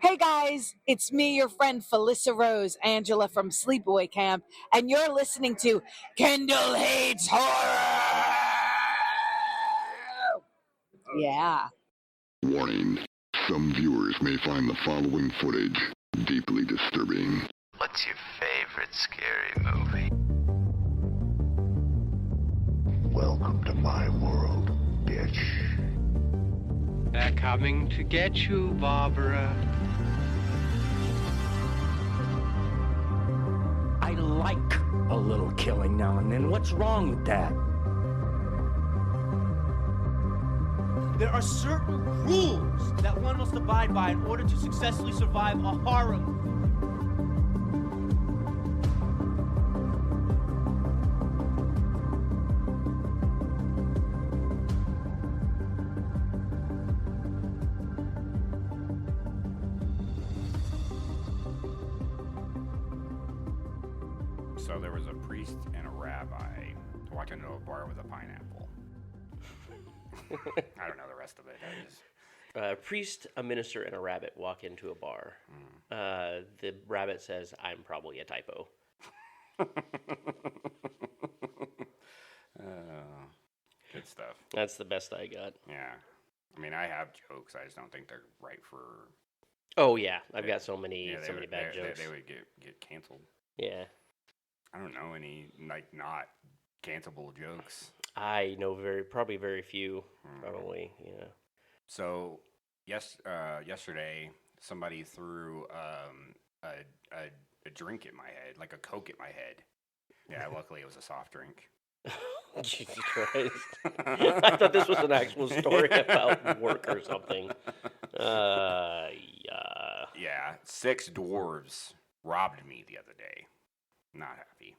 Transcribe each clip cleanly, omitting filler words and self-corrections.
Hey guys, it's me, your friend Felissa Rose, Angela from Sleepaway Camp, and you're listening to Kendall Hates Horror! Yeah. Warning. Some viewers may find the following footage deeply disturbing. What's your favorite scary movie? Welcome to my world, bitch. They're coming to get you, Barbara. I like a little killing now and then. What's wrong with that? There are certain rules that one must abide by in order to successfully survive a horror movie. So there was a priest and a rabbi walking into a bar with a pineapple. I don't know the rest of it. A priest, a minister, and a rabbit walk into a bar. The rabbit says, "I'm probably a typo." Good stuff. That's the best I got. Yeah. I mean, I have jokes. I just don't think they're right for... Oh, yeah. I've got so many Yeah, many bad jokes. They would get canceled. Yeah. I don't know any, not cancelable jokes. I know probably very few, probably, yeah. So, yesterday, somebody threw a drink at my head, like a Coke at my head. Yeah, luckily it was a soft drink. Jesus Christ. I thought this was an actual story about work or something. Yeah, 6 dwarves robbed me the other day. Not happy.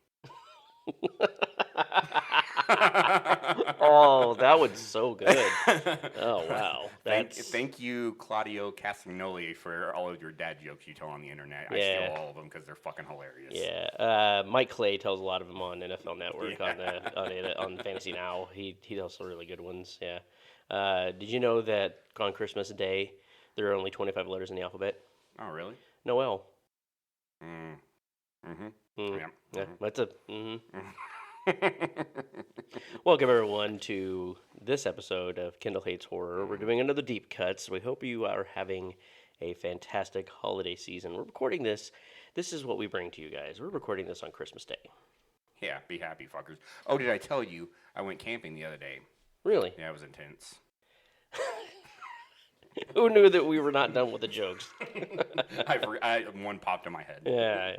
Oh, that was so good. Oh, wow. Thank you, Claudio Castagnoli, for all of your dad jokes you tell on the internet. I steal all of them because they're fucking hilarious. Yeah. Mike Clay tells a lot of them on NFL Network, on Fantasy Now. He tells some really good ones, yeah. Did you know that on Christmas Day, there are only 25 letters in the alphabet? Oh, really? Noel. Yeah. That's a... Welcome, everyone, to this episode of Kendall Hates Horror. We're doing another Deep Cuts. We hope you are having a fantastic holiday season. We're recording this. This is what we bring to you guys. We're recording this on Christmas Day. Yeah, be happy, fuckers. Oh, did I tell you I went camping the other day? Really? Yeah, it was intense. Who knew that we were not done with the jokes? One popped in my head. Yeah.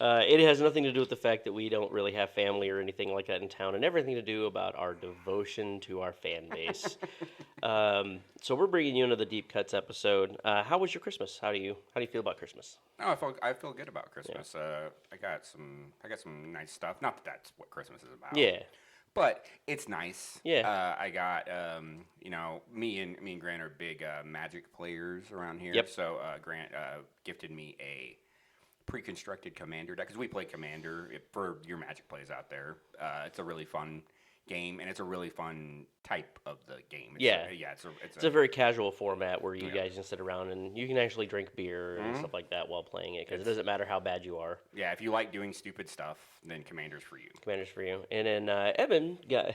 It has nothing to do with the fact that we don't really have family or anything like that in town, and everything to do about our devotion to our fan base. So we're bringing you another Deep Cuts episode. How was your Christmas? How do you feel about Christmas? Oh, I feel good about Christmas. Yeah. I got some nice stuff. Not that that's what Christmas is about. Yeah. But it's nice. Yeah. I got, me and Grant are big Magic players around here. Yep. So Grant gifted me a pre-constructed Commander deck, because we play Commander for your Magic plays out there. It's a really fun game, and it's a really fun type of the game. It's a very casual format where you guys can sit around and you can actually drink beer and stuff like that while playing it, because it doesn't matter how bad you are. Yeah, if you like doing stupid stuff, then Commander's for you. Commander's for you. And then Evan got...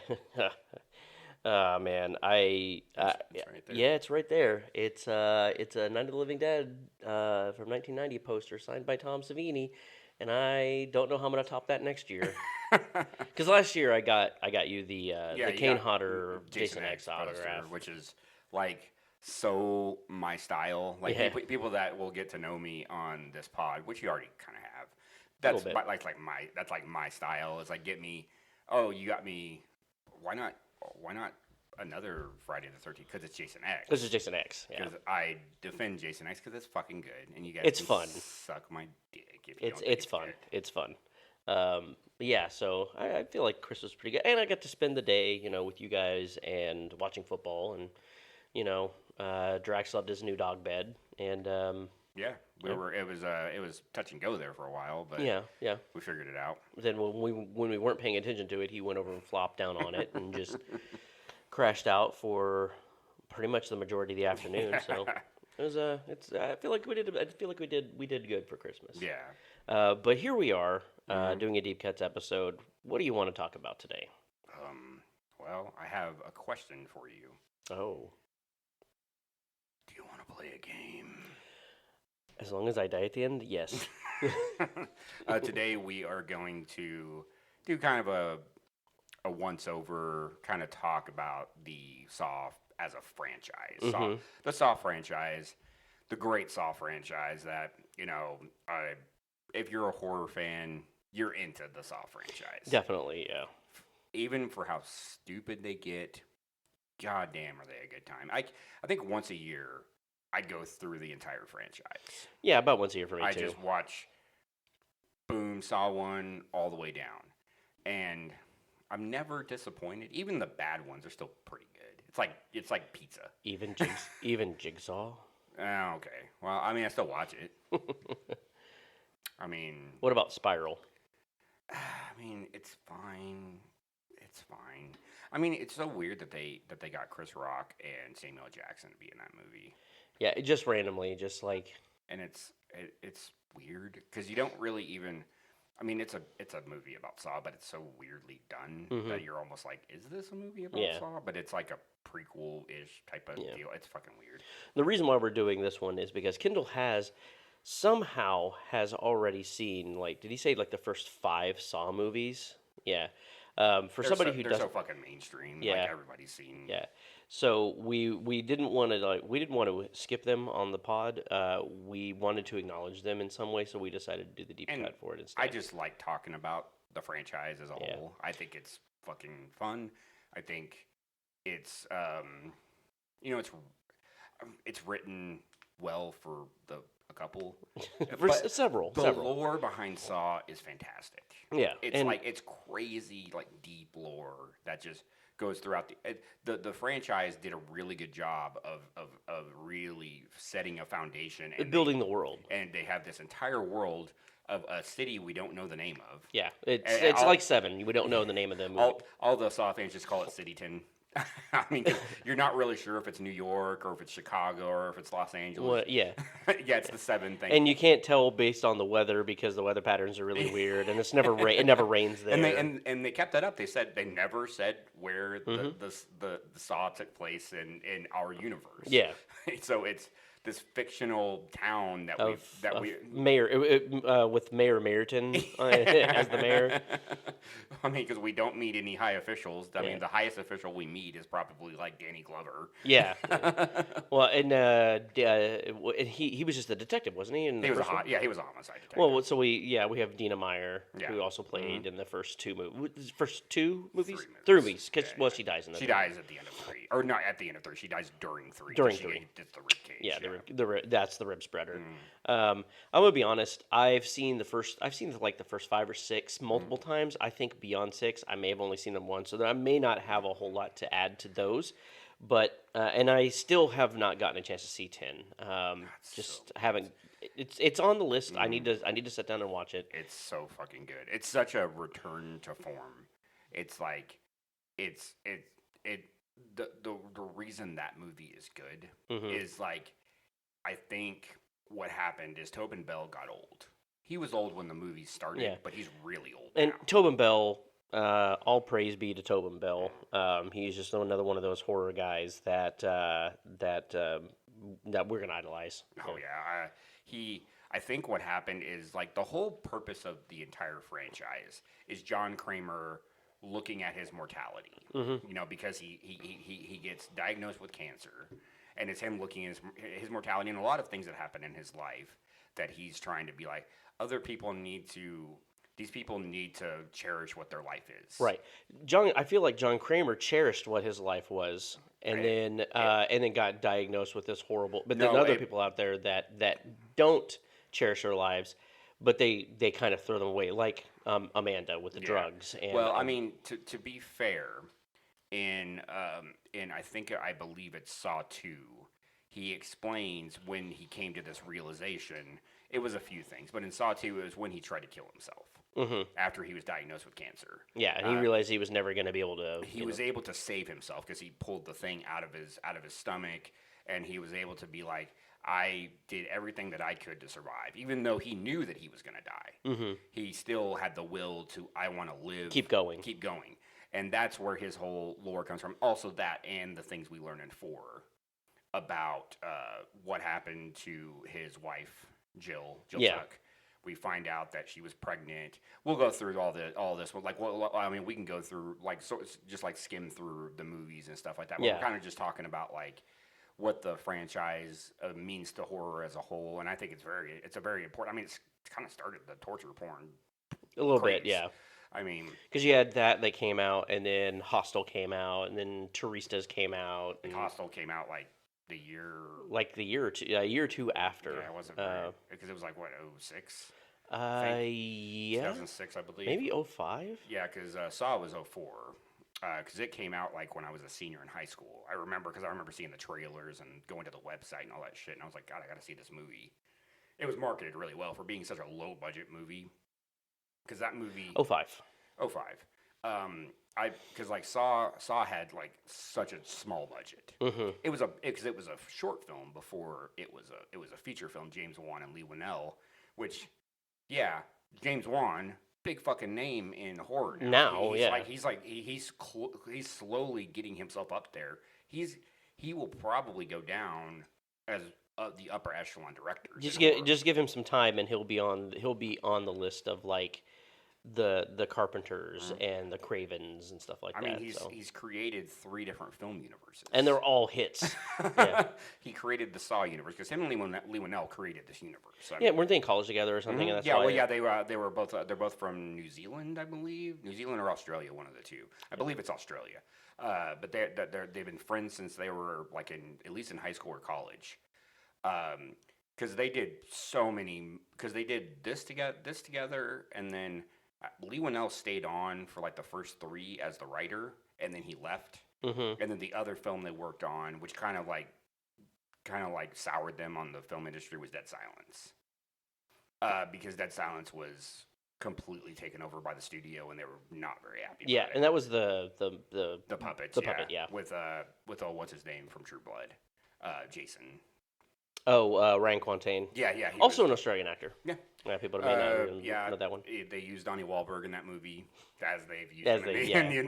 Oh, man, it's right there. Yeah, it's right there. It's a Night of the Living Dead from 1990 poster signed by Tom Savini, and I don't know how I'm gonna top that next year. Because last year I got you the Kane Hodder Jason X autograph, poster, which is like so my style. Like people that will get to know me on this pod, which you already kind of have. That's like my style. It's like, get me. Oh, you got me. Why not another Friday the 13th? Because it's Jason X. This is Jason X. Yeah. Because I defend Jason X because it's fucking good, and you guys can fun. Suck my dick. If you it's fun. Good. It's fun. Yeah. So I feel like Christmas was pretty good, and I got to spend the day, with you guys and watching football, and Drax loved his new dog bed, and yeah, it was touch and go there for a while, but yeah, we figured it out. Then when we weren't paying attention to it, he went over and flopped down on it and just crashed out for pretty much the majority of the afternoon. So it was I feel like we did good for Christmas. Yeah. But here we are doing a Deep Cuts episode. What do you want to talk about today? Well, I have a question for you. Oh. Do you want to play a game? As long as I die at the end, yes. Today we are going to do kind of a once-over kind of talk about the Saw as a franchise. The Saw franchise, the great Saw franchise that, if you're a horror fan, you're into the Saw franchise. Definitely, yeah. Even for how stupid they get, goddamn are they a good time. I think once a year, I'd go through the entire franchise. Yeah, about once a year for me, too. I just watch, boom, Saw 1 all the way down. And I'm never disappointed. Even the bad ones are still pretty good. It's like pizza. Even Jigsaw? Oh, okay. Well, I mean, I still watch it. I mean... What about Spiral? I mean, it's fine. It's fine. I mean, it's so weird that they got Chris Rock and Samuel Jackson to be in that movie. Yeah, just randomly, just like... And it's weird, because you don't really even... I mean, it's a movie about Saw, but it's so weirdly done that you're almost like, is this a movie about Saw? But it's like a prequel-ish type of deal. It's fucking weird. The reason why we're doing this one is because Kendall has already seen, like, did he say, like, the first 5 Saw movies? Yeah. For somebody who doesn't... They're so fucking mainstream. Yeah. Like, everybody's seen... Yeah. So we didn't want to skip them on the pod. We wanted to acknowledge them in some way, so we decided to do the deep cut for it instead. I just like talking about the franchise as a whole. I think it's fucking fun. I think it's it's written well for a couple. several. The lore behind Saw is fantastic. Yeah, it's crazy, like deep lore that just goes throughout the franchise. Did a really good job of really setting a foundation and building the world. And they have this entire world of a city we don't know the name of. Yeah, it's like 7. We don't know the name of the movie. All the Saw fans just call it Cityton. I mean, you're not really sure if it's New York or if it's Chicago or if it's Los Angeles. Well, yeah. Yeah, it's the 7 thing. And you can't tell based on the weather because the weather patterns are really weird, and it never rains there. And they kept that up. They never said where the Saw took place in our universe. Yeah. So it's this fictional town mayor with Mayor Meriton as the mayor. I mean, because we don't meet any high officials. I mean, the highest official we meet is probably like Danny Glover. Yeah. Well, and he was just a detective, wasn't he? He was a homicide detective. Well, so we have Dina Meyer, who also played in the first 2 movies. First 2 movies? 3 movies. Because she dies in the 3. She dies at the end of 3, or not at the end of 3. She dies during 3. During 3, it's the rib cage. Yeah, that's the rib spreader. I'm gonna be honest. I've seen the first 5 or 6 multiple times. I think beyond 6, I may have only seen them once, so that I may not have a whole lot to add to those. But and I still have not gotten a chance to see 10. Haven't. It's on the list. I need to sit down and watch it. It's so fucking good. It's such a return to form. It's like the reason that movie is good is like, I think what happened is Tobin Bell got old. He was old when the movie started, but he's really old now. And Tobin Bell, all praise be to Tobin Bell. He's just another one of those horror guys that we're gonna idolize. Oh yeah, I think what happened is, like, the whole purpose of the entire franchise is John Kramer looking at his mortality. Because he gets diagnosed with cancer. And it's him looking at his mortality and a lot of things that happen in his life that he's trying to be like, these people need to cherish what their life is. Right. I feel like John Kramer cherished what his life was, and then got diagnosed with this horrible. But then other people out there that don't cherish their lives, but they kind of throw them away, like Amanda with the drugs. And, well, I mean, to be fair, in I believe it's Saw 2, he explains when he came to this realization. It was a few things, but in Saw 2, it was when he tried to kill himself after he was diagnosed with cancer. Yeah, and he realized he was never going to be able to. He was able to save himself because he pulled the thing out of his stomach, and he was able to be like, I did everything that I could to survive, even though he knew that he was going to die. He still had the will to, I want to live, keep going, and that's where his whole lore comes from. Also, that and the things we learn in 4 about what happened to his wife. Jill Tuck. We find out that she was pregnant. We'll go through all this. Like, well, I mean, we can go through like just like skim through the movies and stuff like that. But we're kind of just talking about like what the franchise means to horror as a whole, and I think it's a very important. I mean, it's kind of started the torture porn a little craze. bit, yeah. I mean, because you had that came out, and then Hostel came out, and then Turistas came out. And Hostel came out like. A year or two after. Yeah, it wasn't very, because it was like what 06. Yeah, 2006, I believe. Maybe 05. Yeah, because Saw was 04. Because it came out like when I was a senior in high school. I remember seeing the trailers and going to the website and all that shit, and I was like, God, I got to see this movie. It was marketed really well for being such a low budget movie. Because that movie 05. Because like Saw had like such a small budget. It was a short film before it was a feature film. James Wan and Lee Winnell, which, yeah, James Wan, big fucking name in horror now. He's slowly getting himself up there. He will probably go down as the upper echelon directors. Just give him some time, and he'll be on the list of like. The Carpenters and the Cravens and stuff like that. I mean, he's created 3 different film universes, and they're all hits. Yeah. He created the Saw universe because him and Lee Winnell created this universe. Weren't they in college together or something? And that's they were both. They're both from New Zealand, I believe. New Zealand or Australia, one of the two. I believe it's Australia. But they've been friends since they were like at least in high school or college. Because they did so many. Because they did this together, and then. Lee Winnell stayed on for like the first 3 as the writer, and then he left. And then the other film they worked on, which kind of like soured them on the film industry, was Dead Silence. Because Dead Silence was completely taken over by the studio, and they were not very happy. Yeah, and that was the puppets. The puppet, yeah. With what's his name from True Blood, Jason. Oh, Ryan Quantain. Yeah. Also an Australian actor. Yeah. People may not know that one. They used Donnie Wahlberg in that movie, as they've used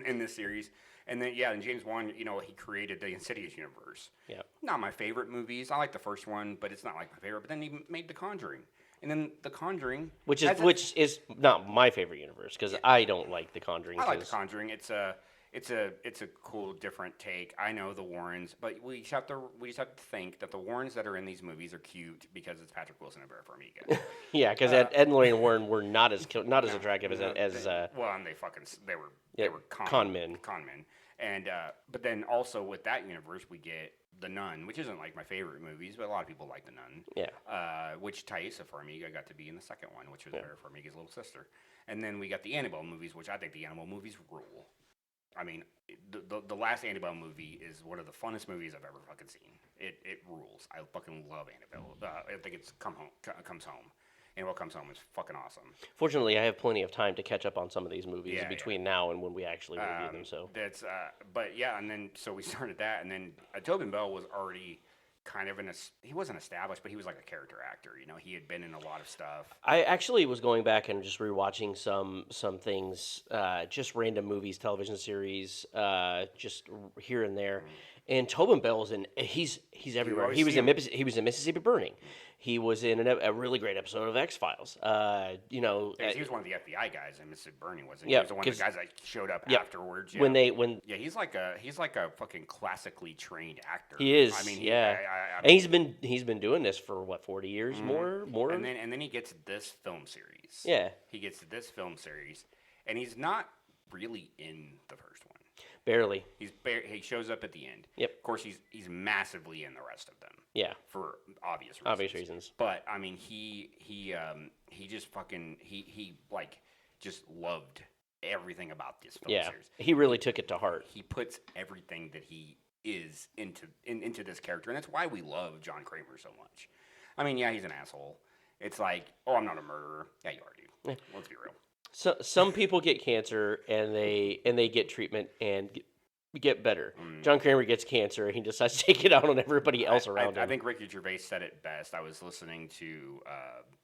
in this series. And then, and James Wan, he created the Insidious universe. Yeah. Not my favorite movies. I like the first one, but it's not like my favorite. But then he made The Conjuring. And then The Conjuring... Which is not my favorite universe, because I don't like The Conjuring. I like The Conjuring. It's a cool, different take. I know the Warrens, but we just have to think that the Warrens that are in these movies are cute because it's Patrick Wilson and Vera Farmiga. Yeah, because Ed and Lorraine Warren were not as attractive as well, and they were con men. And but then also with that universe we get The Nun, which isn't like my favorite movies, but a lot of people like The Nun. Yeah. Which Thaisa Farmiga got to be in the second one, which was Vera Farmiga's little sister. And then we got the Annabelle movies, which I think the Annabelle movies rule. I mean, the last Annabelle movie is one of the funnest movies I've ever fucking seen. It rules. I fucking love Annabelle. I think it's Comes Home. Annabelle Comes Home is fucking awesome. Fortunately, I have plenty of time to catch up on some of these movies between now and when we actually review them. So that's and then so we started that, and then Tobin Bell was already kind of he wasn't established, but he was like a character actor. He had been in a lot of stuff. I actually was going back and just rewatching some things, just random movies, television series, just here and there. And Tobin Bell's he's everywhere. He was in Mississippi Burning. He was in a really great episode of X-Files. He was one of the FBI guys in Mississippi Burning, wasn't he? He was one of the guys that showed up afterwards. Yeah. He's like a fucking classically trained actor. He is. I mean, and he's been doing this for what, 40 years more. And then he gets this film series. Yeah. He gets this film series, and he's not really in the first one. Barely. He shows up at the end. Yep. Of course, he's massively in the rest of them. Yeah. For obvious reasons. But I mean, he just fucking he just loved everything about this film series. He really took it to heart. He puts everything that he is into this character, and that's why we love John Kramer so much. I mean, yeah, he's an asshole. It's like, oh, I'm not a murderer. Yeah, you are, dude. Let's be real. So some people get cancer and they get treatment and get better. John Kramer gets cancer and he decides to take it out on everybody else around him. I think Ricky Gervais said it best. I was listening to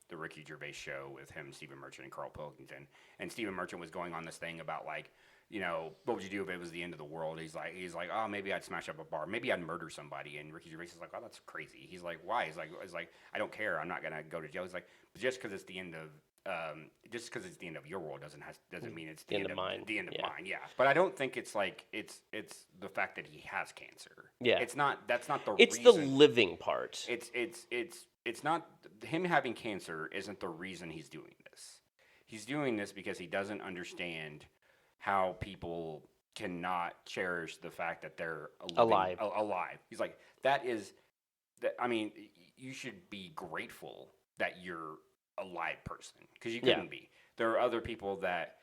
the Ricky Gervais show with him, Stephen Merchant, and Carl Pilkington, and Stephen Merchant was going on this thing about like, you know, what would you do if it was the end of the world? He's like, oh, maybe I'd smash up a bar. Maybe I'd murder somebody. And Ricky Gervais is like, oh, that's crazy. He's like, why? He's like, I don't care. I'm not gonna go to jail. He's like, but just because it's the end of your world doesn't mean it's the end of mine. The end of mine, yeah. But I don't think it's like it's the fact that he has cancer. Yeah, it's not. That's not the. It's reason. the living part. It's not him having cancer. Isn't the reason he's doing this. He's doing this because he doesn't understand how people cannot cherish the fact that they're alive. He's like, that is, I mean, you should be grateful that you're a live person because you couldn't be. There are other people that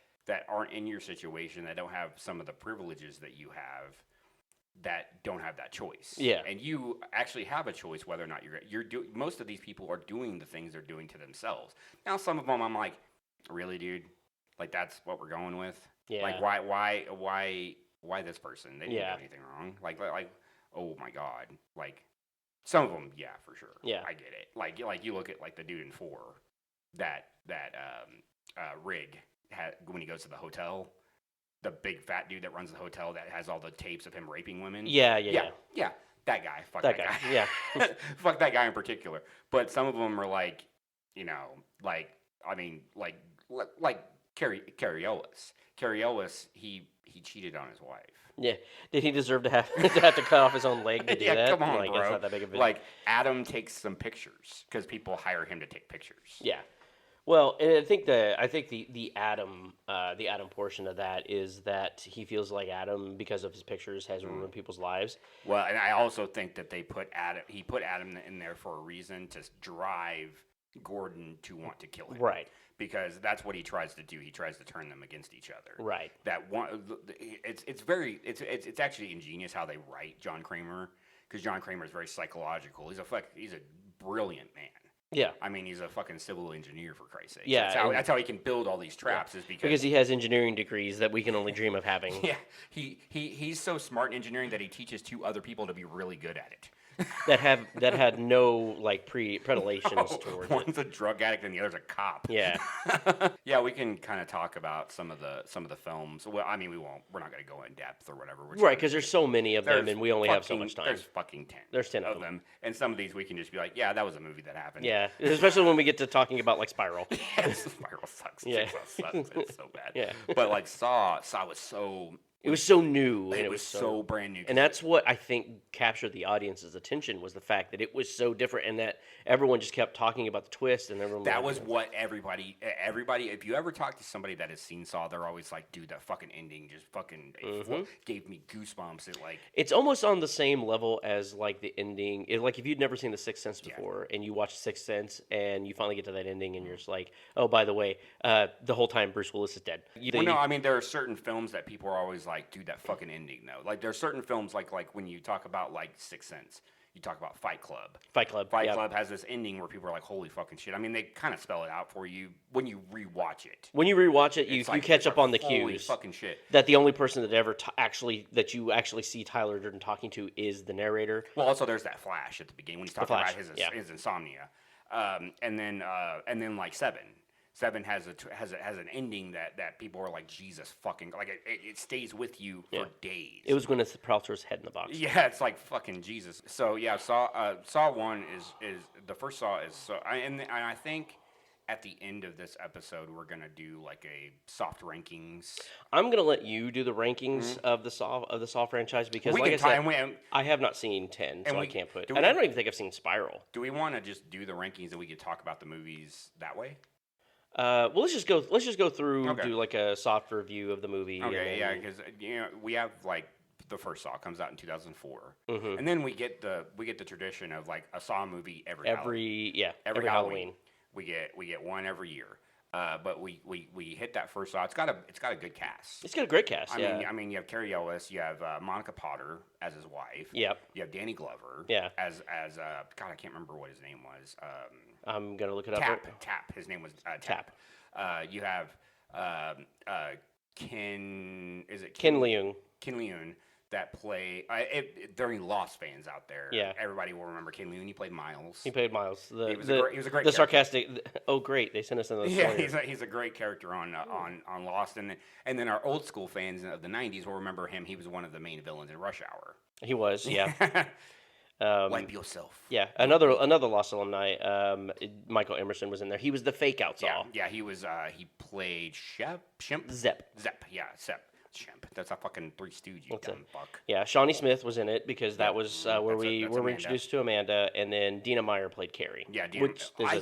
aren't in your situation that don't have some of the privileges that you have that don't have that choice. Yeah. And you actually have a choice whether or not most of these people are doing the things they're doing to themselves. Now, some of them I'm like, really, dude? Like, that's what we're going with? Yeah. Like, why this person? They didn't do anything wrong. Like, oh my God. Like, some of them, yeah, for sure. Yeah. I get it. Like you look at like the dude in 4 that Rig had when he goes to the hotel, the big fat dude that runs the hotel that has all the tapes of him raping women. Yeah. That guy. Fuck that guy. Yeah. Fuck that guy in particular. But some of them are like, you know, like Carrie Ellis. Carrie Ellis, he cheated on his wife. Yeah. Did he deserve to have to cut off his own leg to do that? Come on, like, bro. It's not that big of a like Adam takes some pictures because people hire him to take pictures. Yeah. Well, and I think the Adam portion of that is that he feels like Adam, because of his pictures, has ruined people's lives. Well, and I also think that he put Adam in there for a reason to drive Gordon to want to kill him. Right. Because that's what he tries to do. He tries to turn them against each other. Right. That one. It's actually ingenious how they write John Kramer, because John Kramer is very psychological. He's a brilliant man. Yeah. I mean, he's a fucking civil engineer, for Christ's sake. Yeah. That's how he can build all these traps, is because he has engineering degrees that we can only dream of having. Yeah. He's so smart in engineering that he teaches 2 other people to be really good at it. that had no like predilections towards one's a drug addict and the other's a cop. Yeah. Yeah, we can kind of talk about some of the films. Well, I mean, we're not going to go in depth or whatever. Right, because there's so many of them and we only have so much time. There's fucking 10. There's 10 of them. And some of these we can just be like, yeah, that was a movie that happened. Yeah, especially when we get to talking about like Spiral. Yes, Spiral sucks. Yeah. It's so bad. Yeah. But like Saw was so... It was so new. It was so brand new. And that's what I think captured the audience's attention, was the fact that it was so different and that everyone just kept talking about the twist. And everyone that was what everybody, if you ever talk to somebody that has seen Saw, they're always like, dude, that fucking ending just fucking gave me goosebumps. It's almost on the same level as like the ending. Like if you'd never seen The Sixth Sense before and you watch Sixth Sense and you finally get to that ending and you're just like, oh, by the way, the whole time Bruce Willis is dead. No, I mean, there are certain films that people are always like, dude, that fucking ending though. Like there are certain films like when you talk about like Sixth Sense, you talk about Fight Club. Fight Club has this ending where people are like, holy fucking shit. I mean, they kind of spell it out for you when you rewatch it. When you rewatch it, you catch up on the cues. Holy fucking shit. That the only person that ever that you actually see Tyler Durden talking to is the narrator. Well, also there's that flash at the beginning when he's talking about his insomnia, and then like Seven has an ending that people are like, Jesus fucking, like it stays with you for days. It was Gwyneth Paltrow's head in the box. Yeah, it's like fucking Jesus. So yeah, Saw 1 is the first Saw is so, and I think at the end of this episode we're gonna do like a soft rankings. I'm gonna let you do the rankings of the Saw franchise, because like I said, I have not seen 10, so I can't put. And I don't even think I've seen Spiral. Do we want to just do the rankings and we could talk about the movies that way? Well, let's just go through, do like a soft review of the movie. Okay, yeah, because we have like the first Saw comes out in 2004, and then we get the tradition of like a Saw movie every Halloween. Halloween. We get one every year. But we hit that first Saw. It's got a good cast. It's got a great cast. I mean, you have Carrie Ellis, you have Monica Potter as his wife. Yep. You have Danny Glover. Yeah. As God, I can't remember what his name was. I'm gonna look it up. Tap. His name was Tap. You have Ken. Is it Ken Leung? Ken Leung. That play during Lost fans out there. Yeah. Everybody will remember Ken Leung. He played Miles. He played Miles. He was a great the character. sarcastic. Oh, great! They sent us another story. Yeah, he's a great character on Lost, and then our old school fans of the '90s will remember him. He was one of the main villains in Rush Hour. He was, yeah. Wipe yourself. Yeah, another Lost alumni. Michael Emerson was in there. He was the fake out Saw. Yeah, he was. He played Shemp. Zep. Yeah, Zep. Shemp. That's a fucking Three Stooge, you dumb fuck. Yeah, Shawnee Smith was in it because that was where we were Amanda. introduced to Amanda, and then Dina Meyer played Carrie. Yeah,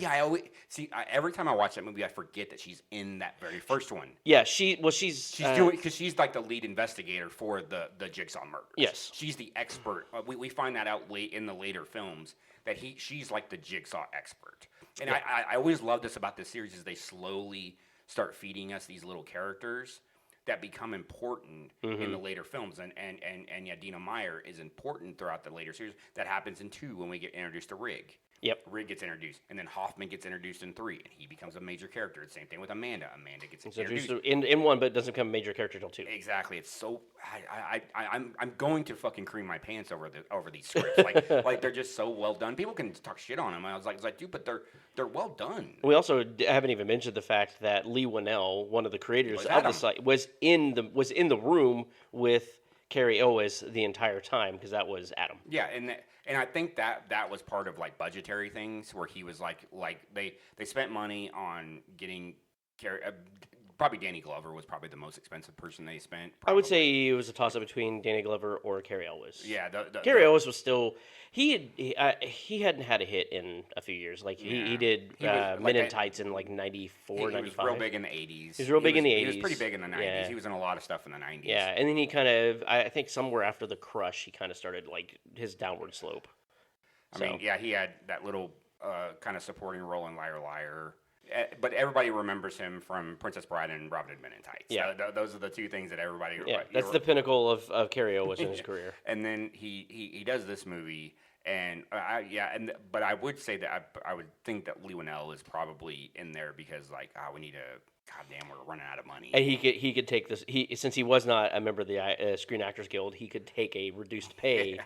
I always see. Every time I watch that movie, I forget that she's in that very first one. Yeah, she's doing because she's like the lead investigator for the Jigsaw murders. Yes, she's the expert. We find that out late in the later films that she's like the Jigsaw expert. And I always love this about this series is they slowly start feeding us these little characters that become important in the later films, and yeah, Dina Meyer is important throughout the later series. That happens in 2 when we get introduced to Rig. Yep. Rig gets introduced, and then Hoffman gets introduced in 3, and he becomes a major character. Same thing with Amanda. Amanda gets introduced in 1, but doesn't become a major character until 2. Exactly. It's so I'm going to fucking cream my pants over these scripts. like they're just so well done. People can talk shit on them. I was like, dude, but they're well done. We also haven't even mentioned the fact that Lee Winnell, one of the creators of the site, was in the room with Carrie Elwes the entire time because that was Adam. Yeah, and I think that was part of like budgetary things where he was like they spent money on getting Carrie. Probably Danny Glover was probably the most expensive person they spent. Probably. I would say it was a toss up between Danny Glover or Carrie Elwes. Yeah, Carrie Elwes was still he hadn't had a hit in a few years. Like he did Men in Tights in like 94, 95. He was real big in the 80s. He was real big in the 80s. He was pretty big in the 90s. Yeah. He was in a lot of stuff in the 90s. Yeah, and then he kind of I think somewhere after The Crush he kind of started like his downward slope. I mean, yeah, he had that little kind of supporting role in Liar Liar. But everybody remembers him from Princess Bride and Robin Hood Men in Tights. Yeah. Those are the 2 things that everybody... Yeah, that's the pinnacle of Carrie Elwes in his career. And then he does this movie, and but I would say that I would think that Lee Winnell is probably in there because, like, we need a... Goddamn, we're running out of money. And he could take this... Since he was not a member of the Screen Actors Guild, he could take a reduced pay...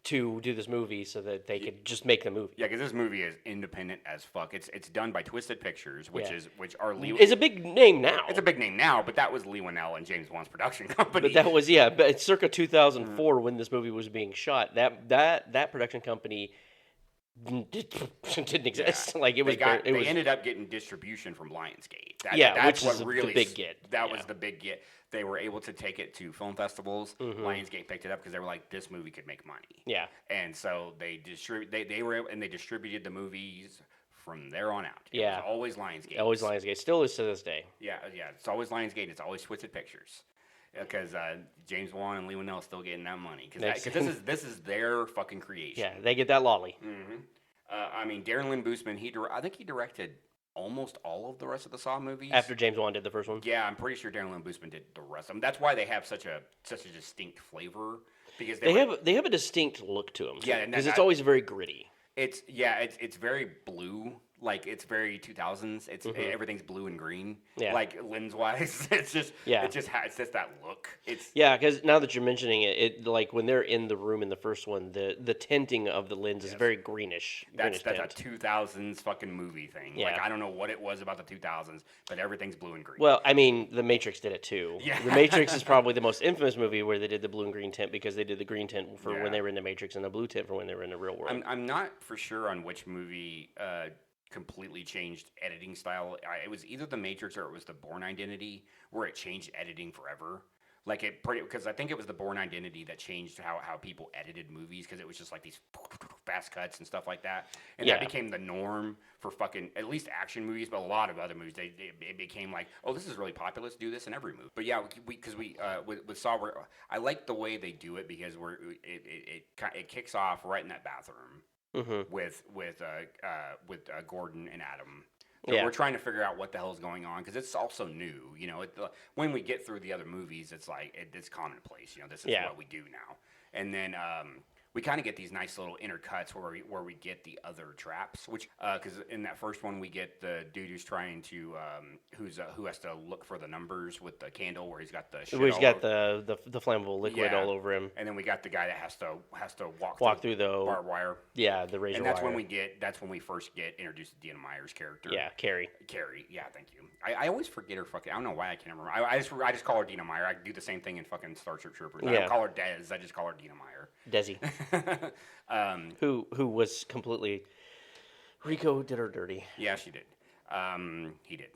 to do this movie so that they could just make the movie. Yeah, because this movie is independent as fuck. It's done by Twisted Pictures, which are Lee. It's a big name now. It's a big name now, but that was Lee Winnell and James Wan's production company. But that was but it's circa 2004 when this movie was being shot. That production company didn't exist. Yeah. Like they ended up getting distribution from Lionsgate. That's which was what really the big get. That was the big get. They were able to take it to film festivals. Lionsgate picked it up because they were like, this movie could make money. Yeah. And so they distributed the movies from there on out. It Yeah. was always Lionsgate. Always Lionsgate. Still is to this day. Yeah. It's always Lionsgate. It's always Twisted Pictures. Because James Wan and Lee Winnell still getting that money. Because this is their fucking creation. Yeah, they get that lolly. Mm-hmm. I mean, Darren Lynn Bousman, I think he directed almost all of the rest of the Saw movies. After James Wan did the first one? Yeah, I'm pretty sure Darren Lynn Bousman did the rest of them. That's why they have such a distinct flavor. Because they have a distinct look to them. Yeah, because it's always very gritty. It's very blue. Like, it's very 2000s. It's everything's blue and green. Yeah. Like, lens-wise. It's just that look. Because now that you're mentioning it, like, when they're in the room in the first one, the tinting of the lens is very greenish. That's a 2000s fucking movie thing. Yeah. Like, I don't know what it was about the 2000s, but everything's blue and green. Well, I mean, The Matrix did it, too. Yeah. The Matrix is probably the most infamous movie where they did the blue and green tint because they did the green tint for when they were in the Matrix and the blue tint for when they were in the real world. I'm not for sure on which movie... completely changed editing style. It was either The Matrix or it was The Bourne Identity where it changed editing forever. Like because I think it was The Bourne Identity that changed how people edited movies because it was just like these fast cuts and stuff like that, and that became the norm for fucking at least action movies, but a lot of other movies. It became like, oh, this is really popular. Let's do this in every movie. But yeah, because we with Saw, I like the way they do it because it kicks off right in that bathroom. Mm-hmm. With Gordon and Adam, So we're trying to figure out what the hell is going on because it's also new. You know, when we get through the other movies, it's like it's commonplace. You know, this is what we do now. And then we kind of get these nice little intercuts where we get the other traps, which because in that first one we get the dude who's trying to who has to look for the numbers with the candle where he's got the shit he's got the flammable liquid all over him, and then we got the guy that has to walk through the barbed wire. Yeah, the razor wire. And that's when we first get introduced to Dina Meyer's character. Yeah, Carrie. Yeah, thank you. I always forget her fucking. I don't know why I can't remember. I just call her Dina Meyer. I do the same thing in fucking Starship Troopers. I don't call her Dez. I just call her Dina Meyer. Desi. Who was completely Rico did her dirty. Yeah, she did. He did.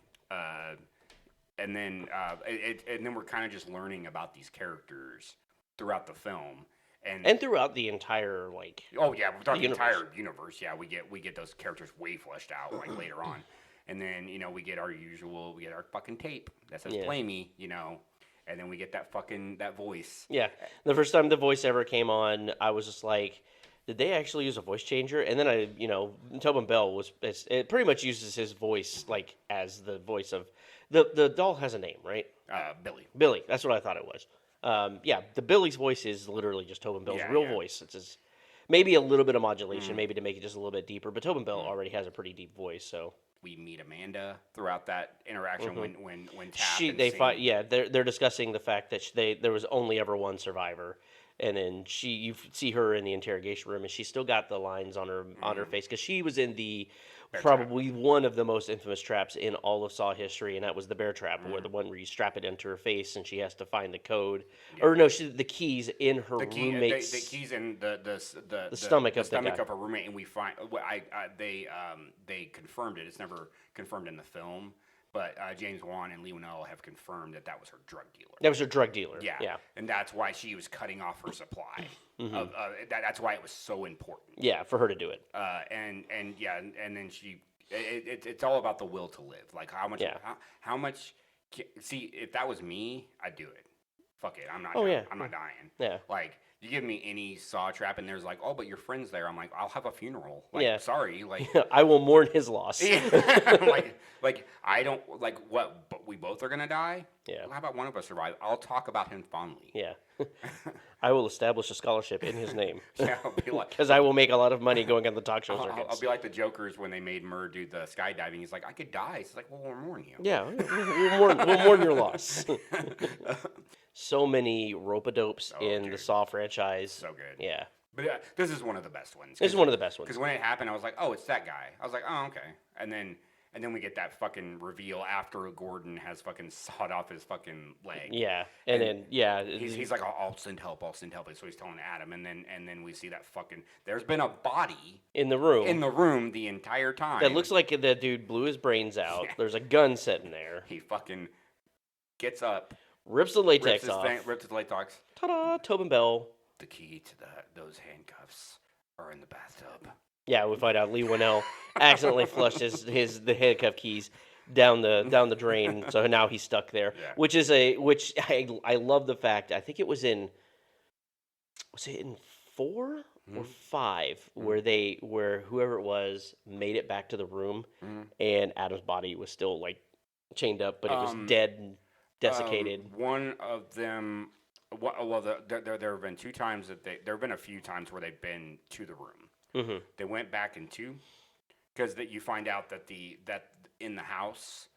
And then we're kind of just learning about these characters throughout the film. And throughout the entire throughout the entire universe. Yeah, we get those characters way fleshed out later on. And then, we get our fucking tape that says play me, and then we get that voice. Yeah. The first time the voice ever came on, I was just like, did they actually use a voice changer? And then Tobin Bell it pretty much uses his voice as the voice of the doll has a name, right? Billy. Billy. That's what I thought it was. The Billy's voice is literally just Tobin Bell's real voice. It's just maybe a little bit of modulation, maybe to make it just a little bit deeper, but Tobin Bell already has a pretty deep voice, so. We meet Amanda throughout that interaction when Tapp they're discussing the fact that there was only ever one survivor, and then you see her in the interrogation room, and she's still got the lines on her face because she was in the probably one of the most infamous traps in all of Saw history, and that was the bear trap, where the one where you strap it into her face and she has to find the code, or no, the keys in her roommate's the keys in the stomach of her roommate, and we find they confirmed it. It's never confirmed in the film, but James Wan and Lee Winnell have confirmed that was her drug dealer. That was her drug dealer. Yeah. And that's why she was cutting off her supply. That's why it was so important. Yeah, for her to do it. And then she, it's all about the will to live. Like how much. Yeah. How much. See, if that was me, I'd do it. Fuck it, I'm not. I'm not dying. Yeah. Like you give me any Saw trap, and there's like, oh, but your friend's there. I'm like, I'll have a funeral. Like, sorry. Like I will mourn his loss. like I don't like what. But we both are gonna die. Yeah. Well, how about one of us survive? I'll talk about him fondly. Yeah. I will establish a scholarship in his name. Yeah, I'll be like, because I will make a lot of money going on the talk show circuits. I'll be like the Jokers when they made Murr do the skydiving. He's like, I could die. He's like, well, we'll mourn you. Yeah, we'll mourn your loss. So many rope-a-dopes in the Saw franchise. So good. Yeah. But this is one of the best ones. This is one of the best ones. Because when it happened, I was like, oh, it's that guy. I was like, oh, okay. And then we get that fucking reveal after Gordon has fucking sawed off his fucking leg. Yeah. And then he's like, I'll send help. So he's telling Adam, and then we see that fucking there's been a body in the room the entire time. That looks like the dude blew his brains out. Yeah. There's a gun sitting there. He fucking gets up, rips the latex off. Rips the latex. Ta-da! Tobin Bell. The key to those handcuffs are in the bathtub. Yeah, we find out Lee Winnell accidentally flushed the handcuff keys down the drain, so now he's stuck there. Yeah. Which I love the fact. I think it was in 4 or 5 where whoever it was made it back to the room, and Adam's body was still like chained up, but it was dead and desiccated. One of them. Well, there have been 2 times there have been a few times where they've been to the room. Mm-hmm. They went back in 2 because you find out that in the house,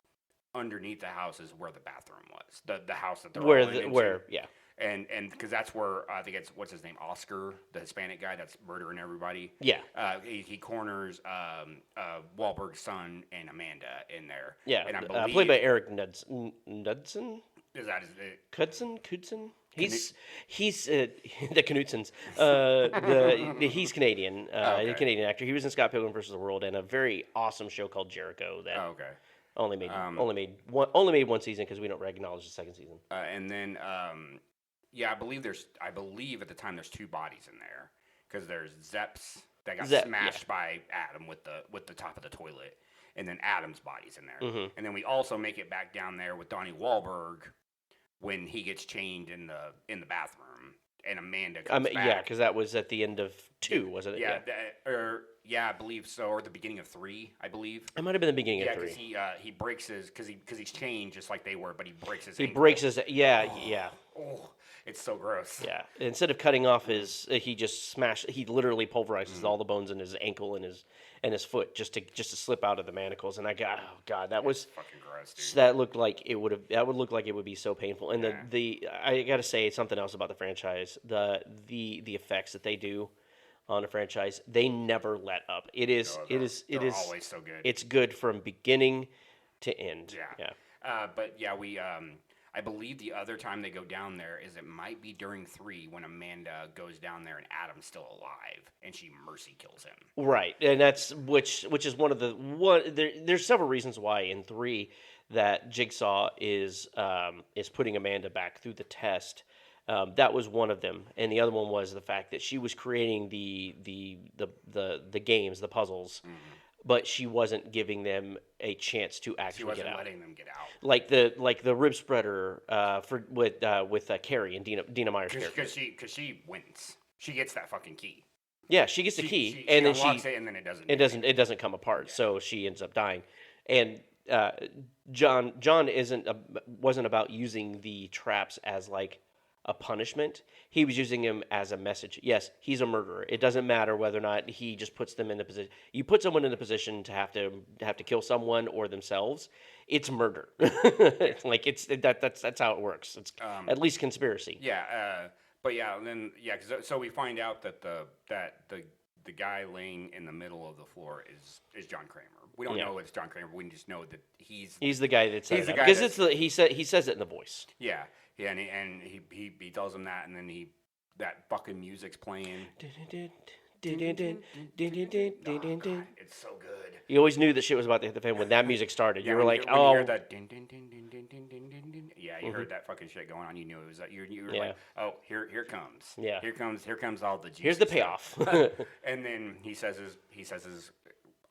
underneath the house is where the bathroom was. The house that they're all into. And because that's where I think it's what's his name, Oscar, the Hispanic guy that's murdering everybody. Yeah. He corners Wahlberg's son and Amanda in there. Yeah. And I believe played by Eric Knudsen. Is that his name? Knudsen? He's the Knutsons. He's Canadian. A Canadian actor. He was in Scott Pilgrim vs. the World and a very awesome show called Jericho that only made one season because we don't acknowledge the second season. And then I believe at the time there's 2 bodies in there because there's Zepp's that got smashed by Adam with the top of the toilet, and then Adam's body's in there, and then we also make it back down there with Donnie Wahlberg when he gets chained in the bathroom, and Amanda comes back. Yeah, because that was at the end of 2, wasn't it? Yeah, I believe so, or the beginning of 3, I believe. It might have been the beginning of 3. Yeah, because he breaks his because he's chained just like they were, but he breaks his. He ankle. breaks his yeah. Oh, it's so gross. Yeah. Instead of cutting off his, he just smashed. He literally pulverizes all the bones in his ankle and his foot just to slip out of the manacles. And oh god, that was fucking gross, dude. That looked like it would have. That would look like it would be so painful. And the I gotta say something else about the franchise. The effects that they do on a franchise, they never let up. They're always so good. It's good from beginning to end. But yeah, we I believe the other time they go down there is it might be during 3 when Amanda goes down there and Adam's still alive and she mercy kills him. Right, and that's which is one of the there's several reasons why in 3 that Jigsaw is putting Amanda back through the test. That was one of them, and the other one was the fact that she was creating the games, the puzzles, but she wasn't giving them a chance to actually get out. She wasn't letting them get out. Like the rib spreader with Carrie and Dina Meyer's character. Because she wins. She gets that fucking key. Yeah, she gets the key, and then it doesn't come apart. Yeah. So she ends up dying, and John wasn't about using the traps as like a punishment. He was using him as a message. Yes, he's a murderer. It doesn't matter whether or not he just puts them in a position. You put someone in a position to have to kill someone or themselves. It's murder. Like that's how it works. It's at least conspiracy. Yeah. But yeah, and then so we find out that the guy laying in the middle of the floor is John Kramer. We don't know it's John Kramer. We just know that he's the guy that's because he says it in the voice. Yeah. Yeah, and he tells him that, and then that fucking music's playing. It's so good. You always knew that shit was about to hit the fan when that music started. Yeah, you were like, you hear that din din din din din din din din din. Yeah, you heard that fucking shit going on. You knew it was that. You were like, oh, here it comes. Yeah, here comes all the juicy Here's the payoff. And then he says his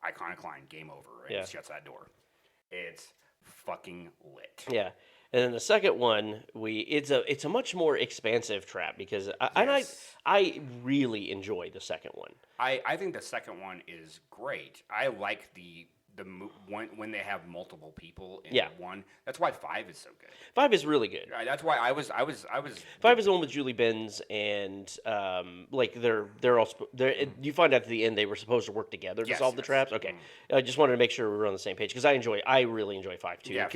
iconic line, "Game over," and he shuts that door. It's fucking lit. Yeah. And then the second one, it's a much more expansive trap because I really enjoy the second one. I think the second one is great. I like the when they have multiple people in one. That's why 5 is so good. 5 is really good. That's why I was. 5 is the one with Julie Benz and like they're all you find out at the end they were supposed to work together to solve the traps. Okay, I just wanted to make sure we were on the same page because I really enjoy 5 too. Yeah,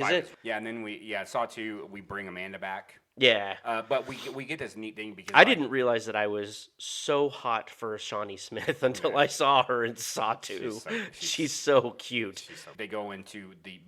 and then Saw 2 we bring Amanda back. Yeah, but we get this neat thing because I didn't realize that I was so hot for Shawnee Smith until I saw her in Saw 2. She's so cute. They go into the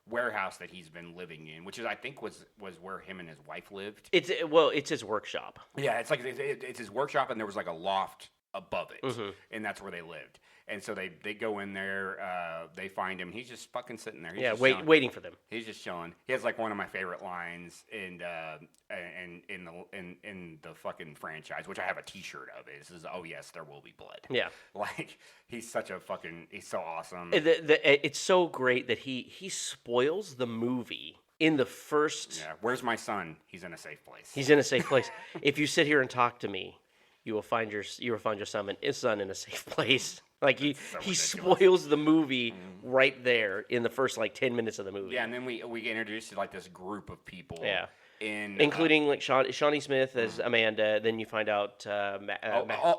warehouse that he's been living in, which is I think was where him and his wife lived. It's his workshop. Yeah, it's like it's his workshop, and there was like a loft above it, and that's where they lived. And so they go in there, they find him. He's just fucking sitting there. He's waiting for them. He's just chilling. He has like one of my favorite lines in the fucking franchise, which I have a T-shirt of. Is "Oh yes, there will be blood." Yeah, like he's so awesome. It's so great that he spoils the movie. In the first... Yeah, where's my son? He's in a safe place. He's in a safe place. If you sit here and talk to me, you will find your son in a safe place. Like he spoils the movie right there in the first like 10 minutes of the movie. Yeah, and then we get introduced to like this group of people. Yeah. Including like Shawnee Smith as Amanda. Then you find out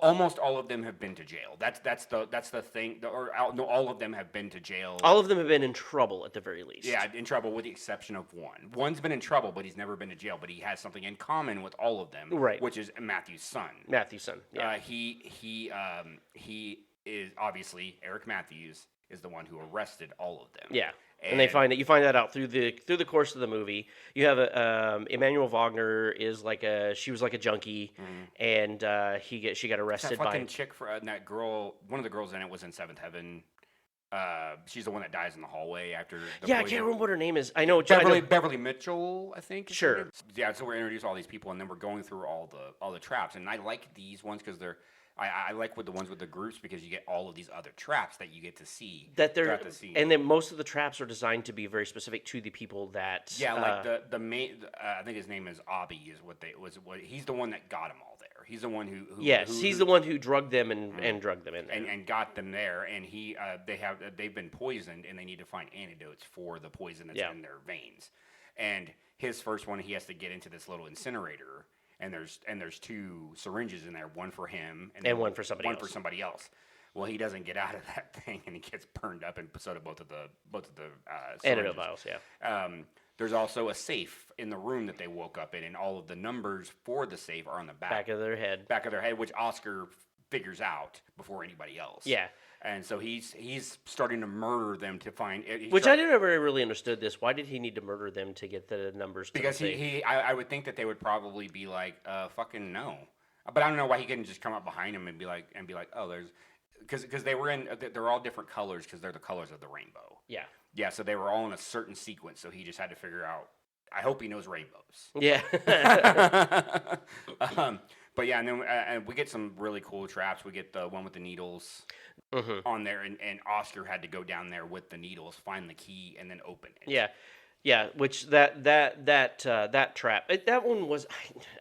almost all of them have been to jail. That's the thing. All of them have been to jail. All of them have been in trouble at the very least. Yeah, in trouble with the exception of one. One's been in trouble, but he's never been to jail. But he has something in common with all of them, right? Which is Matthew's son. Yeah. He is obviously Eric Matthews is the one who arrested all of them. Yeah. And you find that out through the course of the movie. You have Emmanuel Wagner she was like a junkie, and she got arrested that fucking chick for that girl. One of the girls in it was in Seventh Heaven. She's the one that dies in the hallway after. I can't remember what her name is. I know Beverly Mitchell, I think. Sure. Yeah, so we're introduced all these people, and then we're going through all the traps, and I like these ones because they're I like with the ones with the groups because you get all of these other traps that you get to see throughout the scene. And then most of the traps are designed to be very specific to the people that. Yeah, like the main. I think his name is Abby. Is what he's the one that got them all there. He's the one who he's the one who drugged them and drugged them in there. And got them there. And they've been poisoned, and they need to find antidotes for the poison that's in their veins. And his first one, he has to get into this little incinerator. And there's 2 syringes in there, one for him and one for somebody else. Well, he doesn't get out of that thing, and he gets burned up, and so do both of the antidote vials. Yeah. There's also a safe in the room that they woke up in, and all of the numbers for the safe are on the back of their head. Which Oscar figures out before anybody else. Yeah. And so he's starting to murder them to find it. I never really understood this. Why did he need to murder them to get the numbers? Because I would think that they would probably be like, fucking no. But I don't know why he couldn't just come up behind him and be like, oh, there's, because they're all different colors because they're the colors of the rainbow. Yeah. Yeah. So they were all in a certain sequence. So he just had to figure out. I hope he knows rainbows. Yeah. But yeah, and then we get some really cool traps. We get the one with the needles on there, and Oscar had to go down there with the needles, find the key, and then open it. Yeah, yeah. Which that trap, that one was.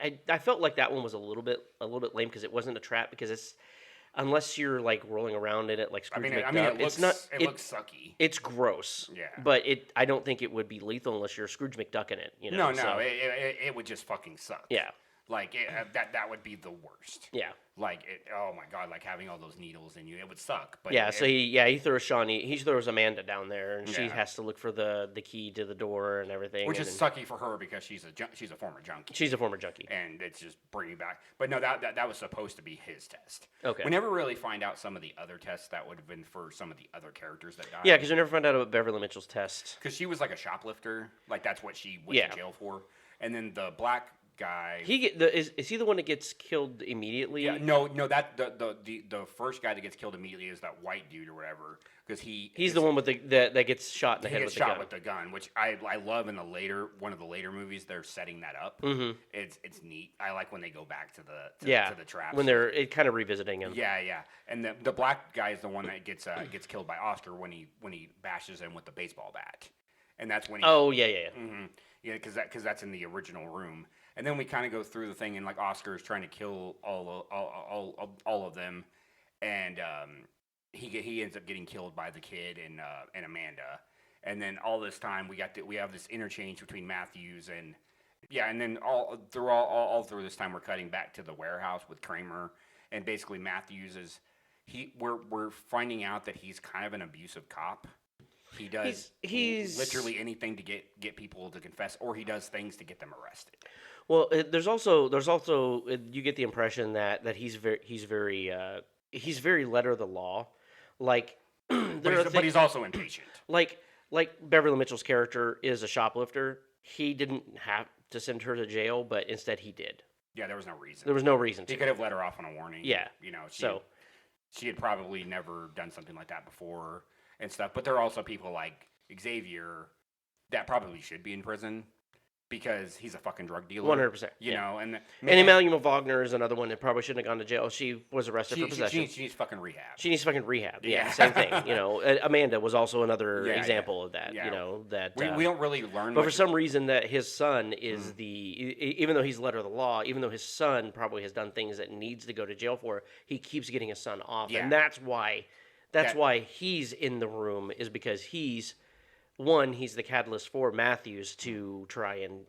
I felt like that one was a little bit lame because it wasn't a trap because it's unless you're like rolling around in it like Scrooge McDuck. It looks sucky. It's gross. Yeah. But I don't think it would be lethal unless you're Scrooge McDuck in it. No, it would just fucking suck. Yeah. Like that would be the worst. Yeah. Like oh my god, like having all those needles in you, it would suck. But yeah, he throws he throws Amanda down there, and she has to look for the key to the door and everything. Which is sucky for her because she's a former junkie. She's a former junkie, and it's just bringing back. But no, that was supposed to be his test. Okay. We never really find out some of the other tests that would have been for some of the other characters that died. Yeah, because we never found out about Beverly Mitchell's test. Because she was like a shoplifter, like that's what she went to jail for. And then the black guy. Is he the one that gets killed immediately? Yeah, no. That the first guy that gets killed immediately is that white dude or whatever. Because he's the one with that gets shot in the head with the gun. He gets shot with the gun, which I love in one of the later movies. They're setting that up. Mm-hmm. It's neat. I like when they go back to the traps when they're kind of revisiting him. Yeah. And the black guy is the one that gets killed by Oscar when he bashes him with the baseball bat, and that's when he. Oh yeah. Mm-hmm. Yeah, because that's in the original room. And then we kind of go through the thing, and like Oscar is trying to kill all of them, and he ends up getting killed by the kid and Amanda. And then all this time we have this interchange between Matthews and then all through this time we're cutting back to the warehouse with Kramer, and basically Matthews is we're finding out that he's kind of an abusive cop. He does he's literally anything to get people to confess, or he does things to get them arrested. Well, there's also you get the impression that he's very letter of the law, like. But he's also impatient. Like Beverly Mitchell's character is a shoplifter. He didn't have to send her to jail, but instead he did. Yeah, there was no reason. There was no reason. He could have let her off on a warning. Yeah, she had probably never done something like that before and stuff. But there are also people like Xavier that probably should be in prison. Because he's a fucking drug dealer. 100%. You know, and Emmanuel Wagner is another one that probably shouldn't have gone to jail. She was arrested for possession. She needs fucking rehab. She needs fucking rehab. Yeah, same thing. You know, Amanda was also another example of that. Yeah. You know, that we don't really learn. But for some reason, that his son is even though he's letter of the law, even though his son probably has done things that needs to go to jail for, he keeps getting his son off, and that's why he's in the room is because he's the catalyst for Matthews to try and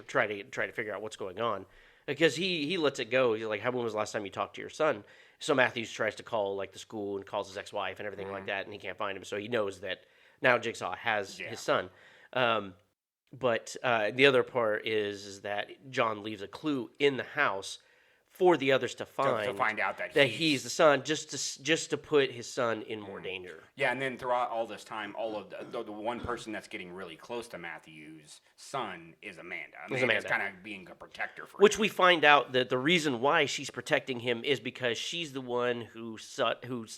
try to figure out what's going on, because he lets it go. He's like, when was the last time you talked to your son? So Matthews tries to call like the school and calls his ex-wife and everything like that, and he can't find him. So he knows that now Jigsaw has his son. But the other part is that John leaves a clue in the house for the others to find out that he's the son, just to put his son in more danger. Yeah, and then throughout all this time, all of the one person that's getting really close to Matthew's son is Amanda. Amanda's kind of being a protector for him. Which we find out that the reason why she's protecting him is because she's the one who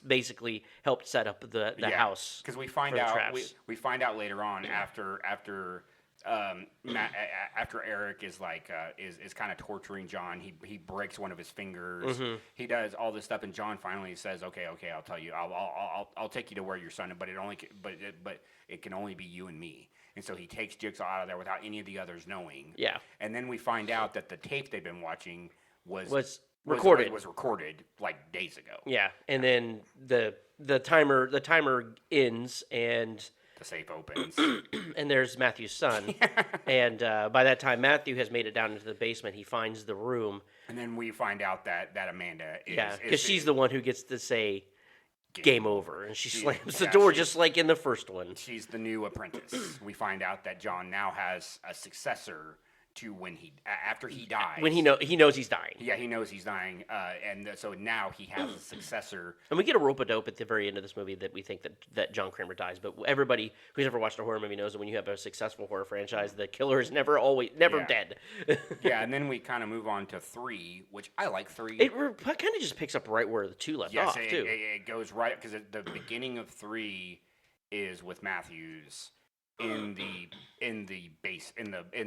basically helped set up the house. Because we find out later on after after Eric is like is kind of torturing John, he breaks one of his fingers. Mm-hmm. He does all this stuff, and John finally says, "Okay, I'll tell you. I'll take you to where your son, but it can only be you and me." And so he takes Jigsaw out of there without any of the others knowing. Yeah. And then we find out that the tape they've been watching was recorded. Was recorded like days ago. Yeah, and then the timer ends and the safe opens, and there's Matthew's son, and by that time Matthew has made it down into the basement. He finds the room, and then we find out that Amanda is because she's the one who gets to say game over, and she slams the door just like in the first one. She's the new apprentice. We find out that John now has a successor to after he dies. When he knows he's dying. Yeah, he knows he's dying, and so now he has a successor. And we get a rope-a-dope at the very end of this movie that we think that John Kramer dies. But everybody who's ever watched a horror movie knows that when you have a successful horror franchise, the killer is never dead. Yeah, and then we kind of move on to 3, which I like 3. It kind of just picks up right where the 2 left off, too. It goes right, because the beginning of 3 is with Matthews in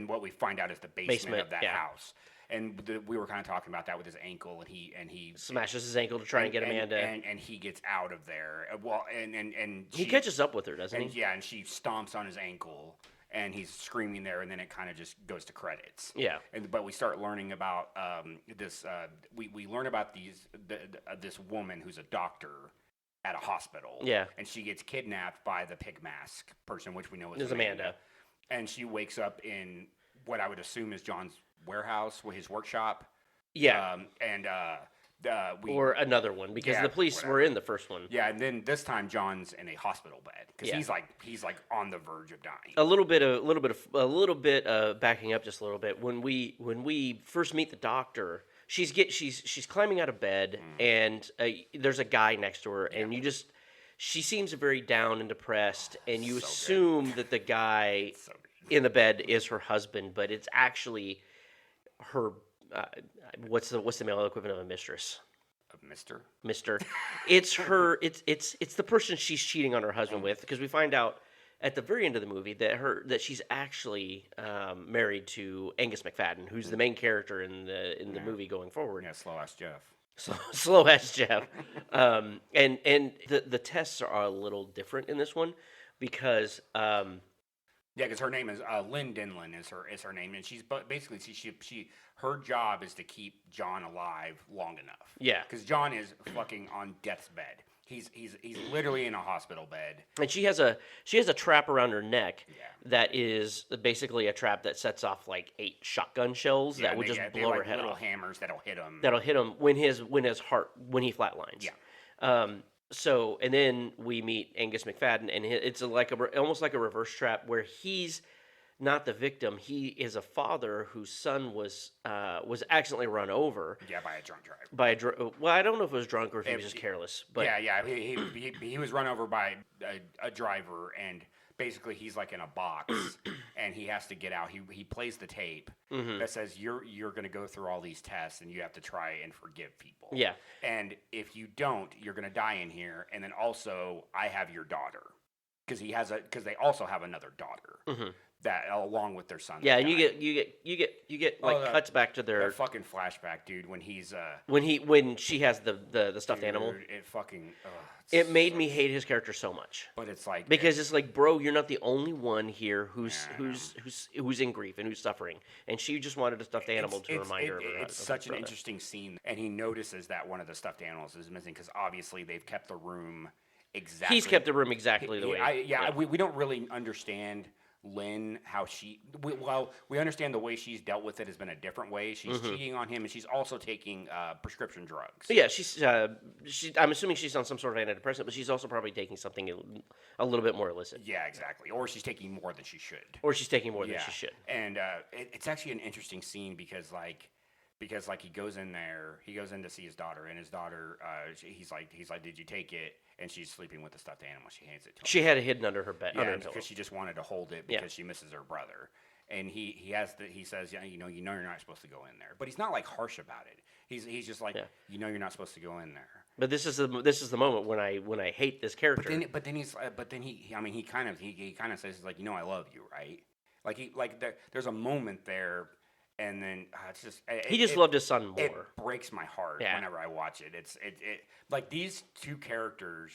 what we find out is the basement of that house, and we were kind of talking about that with his ankle, and he smashes his ankle to try and get Amanda, and he gets out of there. Well, and he catches up with her, doesn't he? Yeah, and she stomps on his ankle, and he's screaming there, and then it kind of just goes to credits. Yeah, but we start learning about this. We learn about this woman who's a doctor at a hospital. Yeah. And she gets kidnapped by the pig mask person, which we know is Amanda. And she wakes up in what I would assume is John's warehouse, his workshop. Yeah. Or another one, because the police were in the first one. Yeah, and then this time John's in a hospital bed because he's like on the verge of dying. A little bit backing up just a little bit. When we first meet the doctor, she's climbing out of bed, and there's a guy next to her, and she seems very down and depressed, and you assume that the guy in the bed is her husband, but it's actually her. What's the male equivalent of a mistress? Mister. It's her. It's the person she's cheating on her husband with, because we find out at the very end of the movie that she's actually married to Angus McFadden, who's the main character in the movie going forward. Yeah, slow ass Jeff. Slow ass Jeff. And the tests are a little different in this one because. Because her name is Lynn Dinlan is her name, and she's basically her job is to keep John alive long enough. Yeah, because John is fucking on death's bed. He's literally in a hospital bed, and she has a trap around her neck that is basically a trap that sets off like 8 shotgun shells that would just blow her head off. Little hammers that'll hit him. That'll hit him when he flatlines. Yeah. So, and then we meet Angus McFadden, and it's almost like a reverse trap where he's not the victim. He is a father whose son was accidentally run over. Yeah, by a drunk driver. Well, I don't know if it was drunk or if he was just careless. But he was run over by a driver, and basically he's like in a box, and he has to get out. He plays the tape that says you're going to go through all these tests, and you have to try and forgive people. Yeah. And if you don't, you're going to die in here. And then also, I have your daughter, because they also have another daughter that along with their son. Yeah, and you get cuts back to their fucking flashback, dude. When he's when she has the stuffed animal. It fucking. It made me hate his character so much. But it's like because it's like, bro, you're not the only one here who's in grief and who's suffering, and she just wanted a stuffed animal to remind her of her. It's such an interesting scene, and he notices that one of the stuffed animals is missing because obviously they've kept the room exactly. He's kept the room exactly the way. We don't really understand Lynn, how we understand the way she's dealt with it has been a different way. She's cheating on him, and she's also taking prescription drugs. Yeah, I'm assuming she's on some sort of antidepressant, but she's also probably taking something a little bit more illicit. Yeah, exactly. Or she's taking more than she should. And it's actually an interesting scene because he goes in to see his daughter, and his daughter, he's like, did you take it? And she's sleeping with the stuffed animal. She hands it to him. She had it hidden under her bed. Yeah, because she just wanted to hold it because she misses her brother. And he says, you know you're not supposed to go in there. But he's not like harsh about it. He's just like, you're not supposed to go in there. But this is the moment when I hate this character. But then he kind of says, like, I love you, right? there's a moment there, and then it's just he just loved his son more. It breaks my heart whenever I watch it. It like these two characters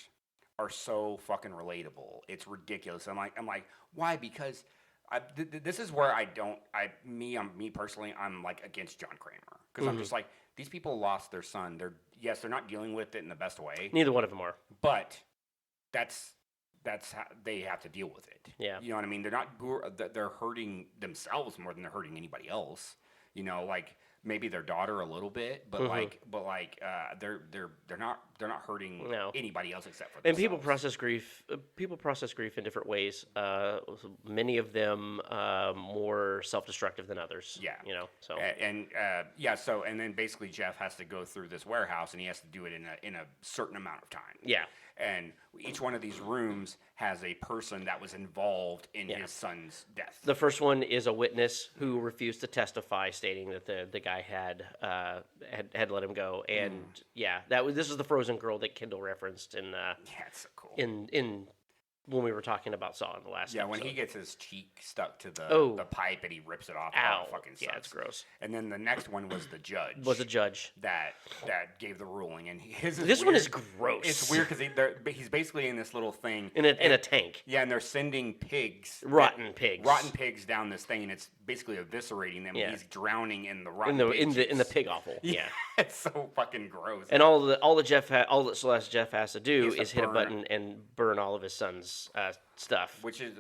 are so fucking relatable. It's ridiculous. I'm like, why? Because this is where me personally, I'm like against John Kramer because I'm just like, these people lost their son. They're not dealing with it in the best way. Neither one of them are. But that's how they have to deal with it. Yeah. You know what I mean? They're hurting themselves more than they're hurting anybody else. You know, like maybe their daughter a little bit, but they're not hurting anybody else except for themselves. And people process grief in different ways. Many of them more self-destructive than others. Yeah. You know. So and then basically Jeff has to go through this warehouse and he has to do it in a certain amount of time. Yeah. And each one of these rooms has a person that was involved in his son's death. The first one is a witness who refused to testify, stating that the guy had let him go. And this is the frozen girl that Kendall referenced in it's so cool. in when we were talking about Saw in the last episode. When he gets his cheek stuck to the pipe and he rips it off. Ow. It fucking sucks. Yeah, it's gross. And then the next one was the judge. That gave the ruling, and this one is gross. It's weird because he's basically in this little thing in a tank. Yeah, and they're sending rotten pigs down this thing, and it's basically eviscerating them. Yeah. And he's drowning in the rotten in the pig offal. Yeah, it's so fucking gross. And all that Celeste Jeff has to do is hit a button and burn all of his son's stuff, which is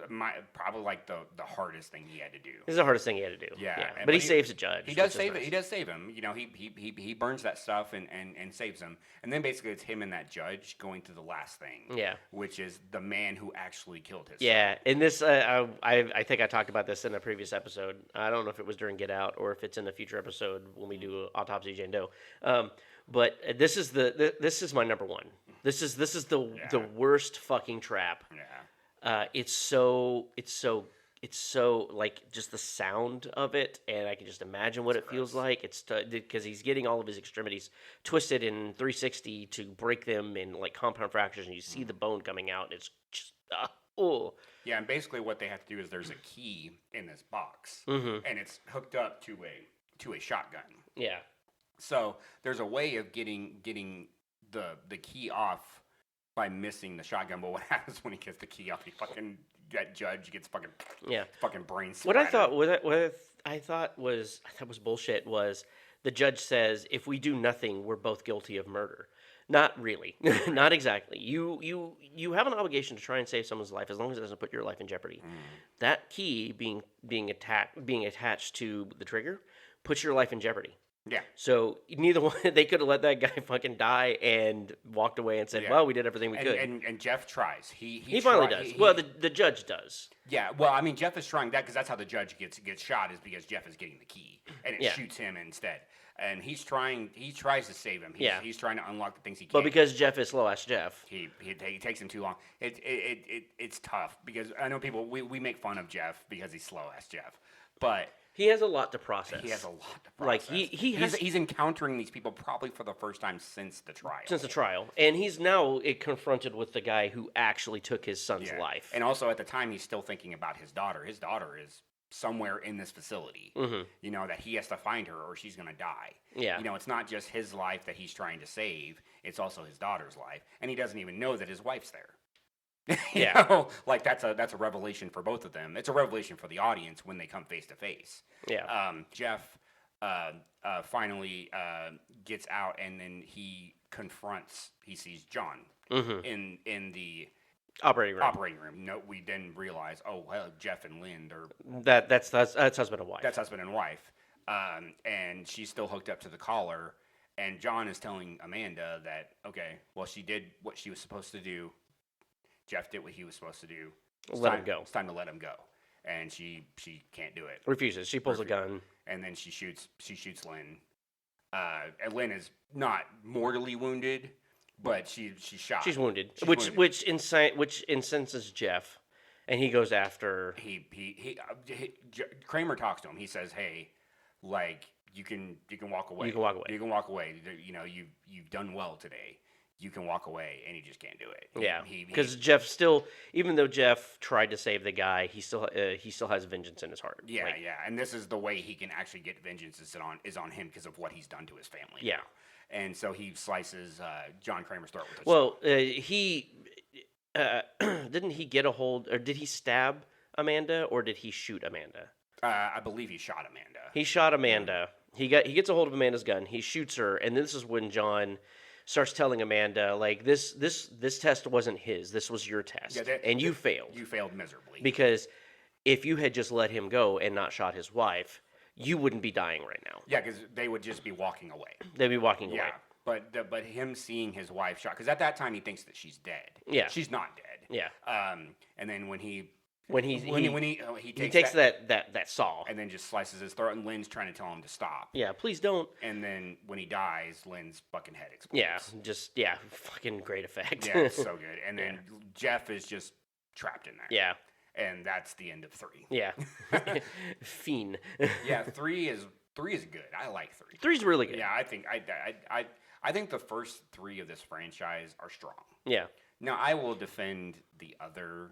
probably like the hardest thing he had to do. This is the hardest thing he had to do. Yeah. But he saves the judge. He does save it. He does save him. You know, he burns that stuff and saves him. And then basically it's him and that judge going to the last thing. Yeah. Which is the man who actually killed his son. son. And this I think I talked about this in a previous episode. I don't know if it was during Get Out or if it's in a future episode when we do Autopsy of Jane Doe. But this is my number one. This is the worst fucking trap. Yeah. It's so like just the sound of it, and I can just imagine what it feels like. It's because he's getting all of his extremities twisted in 360 to break them in like compound fractures, and you see the bone coming out. And it's just Yeah, and basically what they have to do is there's a key in this box, Mm-hmm. and it's hooked up to a shotgun. Yeah. So there's a way of getting the key off by missing the shotgun. But what happens when he gets the key off? That judge gets fucking brain splattered. What I thought was bullshit was the judge says if we do nothing, we're both guilty of murder. Not really, not exactly. You have an obligation to try and save someone's life as long as it doesn't put your life in jeopardy. That key being attached to the trigger puts your life in jeopardy. Yeah. So neither one, they could have let that guy fucking die and walked away and said, "Well, we did everything we could." And Jeff tries. He finally does. Well, the judge does. Yeah. Well, I mean, Jeff is trying that because that's how the judge gets shot is because Jeff is getting the key and it shoots him instead. And he tries to save him. He's trying to unlock the things he can. But because Jeff is slow ass Jeff, he takes him too long. It's tough because I know people we make fun of Jeff because he's slow ass Jeff, but. He has a lot to process. Like he's encountering these people probably for the first time since the trial. And he's now confronted with the guy who actually took his son's life. And also at the time he's still thinking about his daughter. His daughter is somewhere in this facility. Mm-hmm. You know that he has to find her or she's going to die. Yeah. You know it's not just his life that he's trying to save. It's also his daughter's life, and he doesn't even know that his wife's there. you know, like that's a revelation for both of them. It's a revelation for the audience when they come face to face. Yeah. Jeff finally gets out, and then he sees John in the operating room. No, we then realize, oh well, Jeff and Lynn are that's husband and wife. That's husband and wife. And she's still hooked up to the collar, and John is telling Amanda that she did what she was supposed to do. Jeff did what he was supposed to do. Let him go. It's time to let him go. And she can't do it. Refuses. She pulls a gun. And then she shoots Lynn. And Lynn is not mortally wounded, but she's shot. She's wounded. Which incenses Jeff, and he goes after. Kramer talks to him. He says, "Hey, like you can walk away. You can walk away. You can walk away. You know, you've done well today." you can walk away, and he just can't do it. Yeah, because Jeff still, even though Jeff tried to save the guy, he still has vengeance in his heart. Yeah, and this is the way he can actually get vengeance is on him because of what he's done to his family. Yeah, and so he slices John Kramer's throat with his he didn't he get a hold, or did he stab Amanda, or did he shoot Amanda? I believe he shot Amanda. He shot Amanda. He gets a hold of Amanda's gun. He shoots her, and this is when John starts telling Amanda, like, this test wasn't his. This was your test, and you failed. You failed miserably. Because if you had just let him go and not shot his wife, you wouldn't be dying right now. Yeah, because they would just be walking away. They'd be walking away. Yeah, but him seeing his wife shot, because at that time he thinks that she's dead. Yeah. She's not dead. Yeah. And then when he takes that saw and then just slices his throat, and Lynn's trying to tell him to stop. Yeah, please don't. And then when he dies, Lynn's fucking head explodes. Yeah, fucking great effect. Yeah, it's so good. And then Jeff is just trapped in there. Yeah. And that's the end of 3. Yeah. Fiend. Yeah, 3 is good. I like 3. 3's really good. Yeah, I think the first 3 of this franchise are strong. Yeah. Now I will defend the other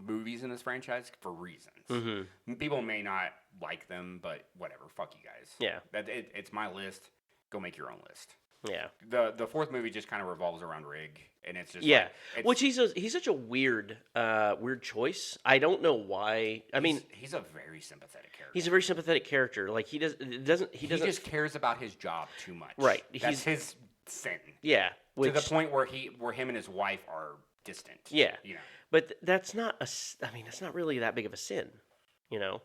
movies in this franchise for reasons. Mm-hmm. People may not like them, but whatever. Fuck you guys. Yeah. It's my list. Go make your own list. Yeah. The fourth movie just kind of revolves around Rig, and it's just which he's such a weird choice. I don't know why. I mean, he's a very sympathetic character. He's a very sympathetic character. Like he just cares about his job too much. Right. That's his sin. Yeah. To the point where him and his wife are distant. Yeah. You know. But that's not that's not really that big of a sin, you know.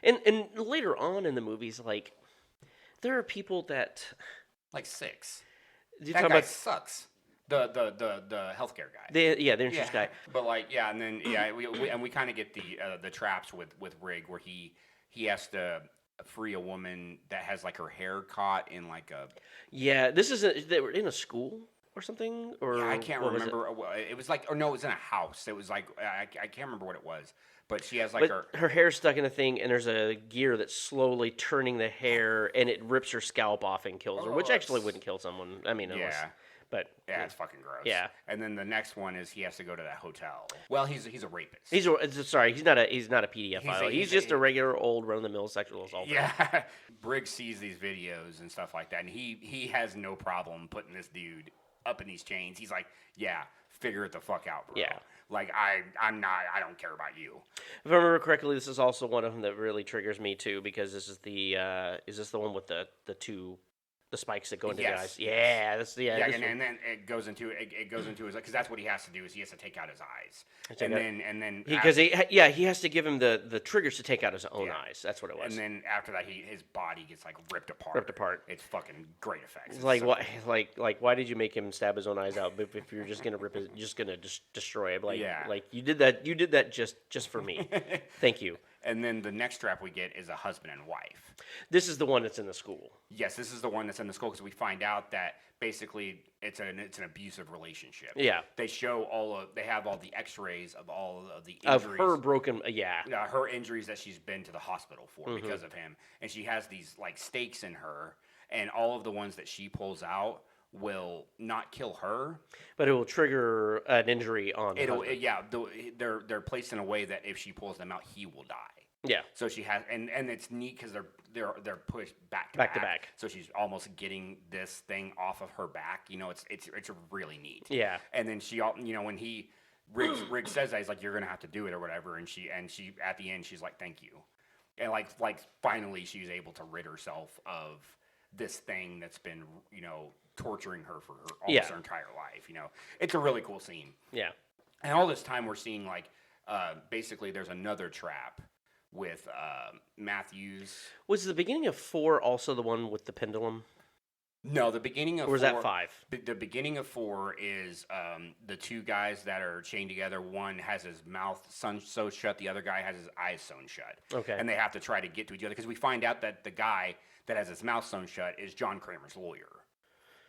And later on in the movies, like there are people that. Like 6. That guy sucks. The healthcare guy. The insurance guy. But and then we kind of get the traps with Rig where he has to free a woman that has like her hair caught in like a. Yeah, they were in a school or something, or I can't remember. It was like, or no, it was in a house. It was like I can't remember what it was. But she has like her hair stuck in a thing, and there's a gear that's slowly turning the hair, and it rips her scalp off and kills her, which actually wouldn't kill someone. I mean, but it's fucking gross. Yeah. And then the next one is he has to go to that hotel. Well, he's a rapist. He's not a pedophile. He's just a regular old run of the mill sexual assault. Yeah. Briggs sees these videos and stuff like that, and he has no problem putting this dude up in these chains. He's like, yeah, figure it the fuck out, bro. Yeah. Like, I don't care about you. If I remember correctly, this is also one of them that really triggers me too, because this is is this the one with the spikes that go into the eyes? Yeah, and then it goes into his, because that's what he has to do, is he has to take out his eyes, and then because he has to give him the triggers to take out his own eyes. That's what it was. And then after that, his body gets like ripped apart. It's fucking great effects. It's like what why did you make him stab his own eyes out? If you're just gonna destroy him, like you did that just for me. Thank you. And then the next trap we get is a husband and wife. This is the one that's in the school. Yes, this is the one that's in the school, because we find out that basically it's an abusive relationship. Yeah. They have all the X-rays of all of the injuries. Of her broken, her injuries that she's been to the hospital for because of him. And she has these like stakes in her, and all of the ones that she pulls out will not kill her, but it will trigger an injury on the husband. Yeah, they're placed in a way that if she pulls them out, he will die. Yeah. So she has, and it's neat because they're pushed back to back. So she's almost getting this thing off of her back. You know, it's really neat. Yeah. And then she, when Riggs says that, he's like, you're gonna have to do it or whatever, and she at the end she's like, thank you, and like finally she's able to rid herself of this thing that's been torturing her for almost her entire life. It's a really cool scene. Yeah. And all this time we're seeing like basically there's another trap with Matthews. Was the beginning of 4 also the one with the pendulum? No, the beginning of 4... Or was that 5? The beginning of 4 is the two guys that are chained together. One has his mouth sewn shut. The other guy has his eyes sewn shut. Okay. And they have to try to get to each other, because we find out that the guy that has his mouth sewn shut is John Kramer's lawyer.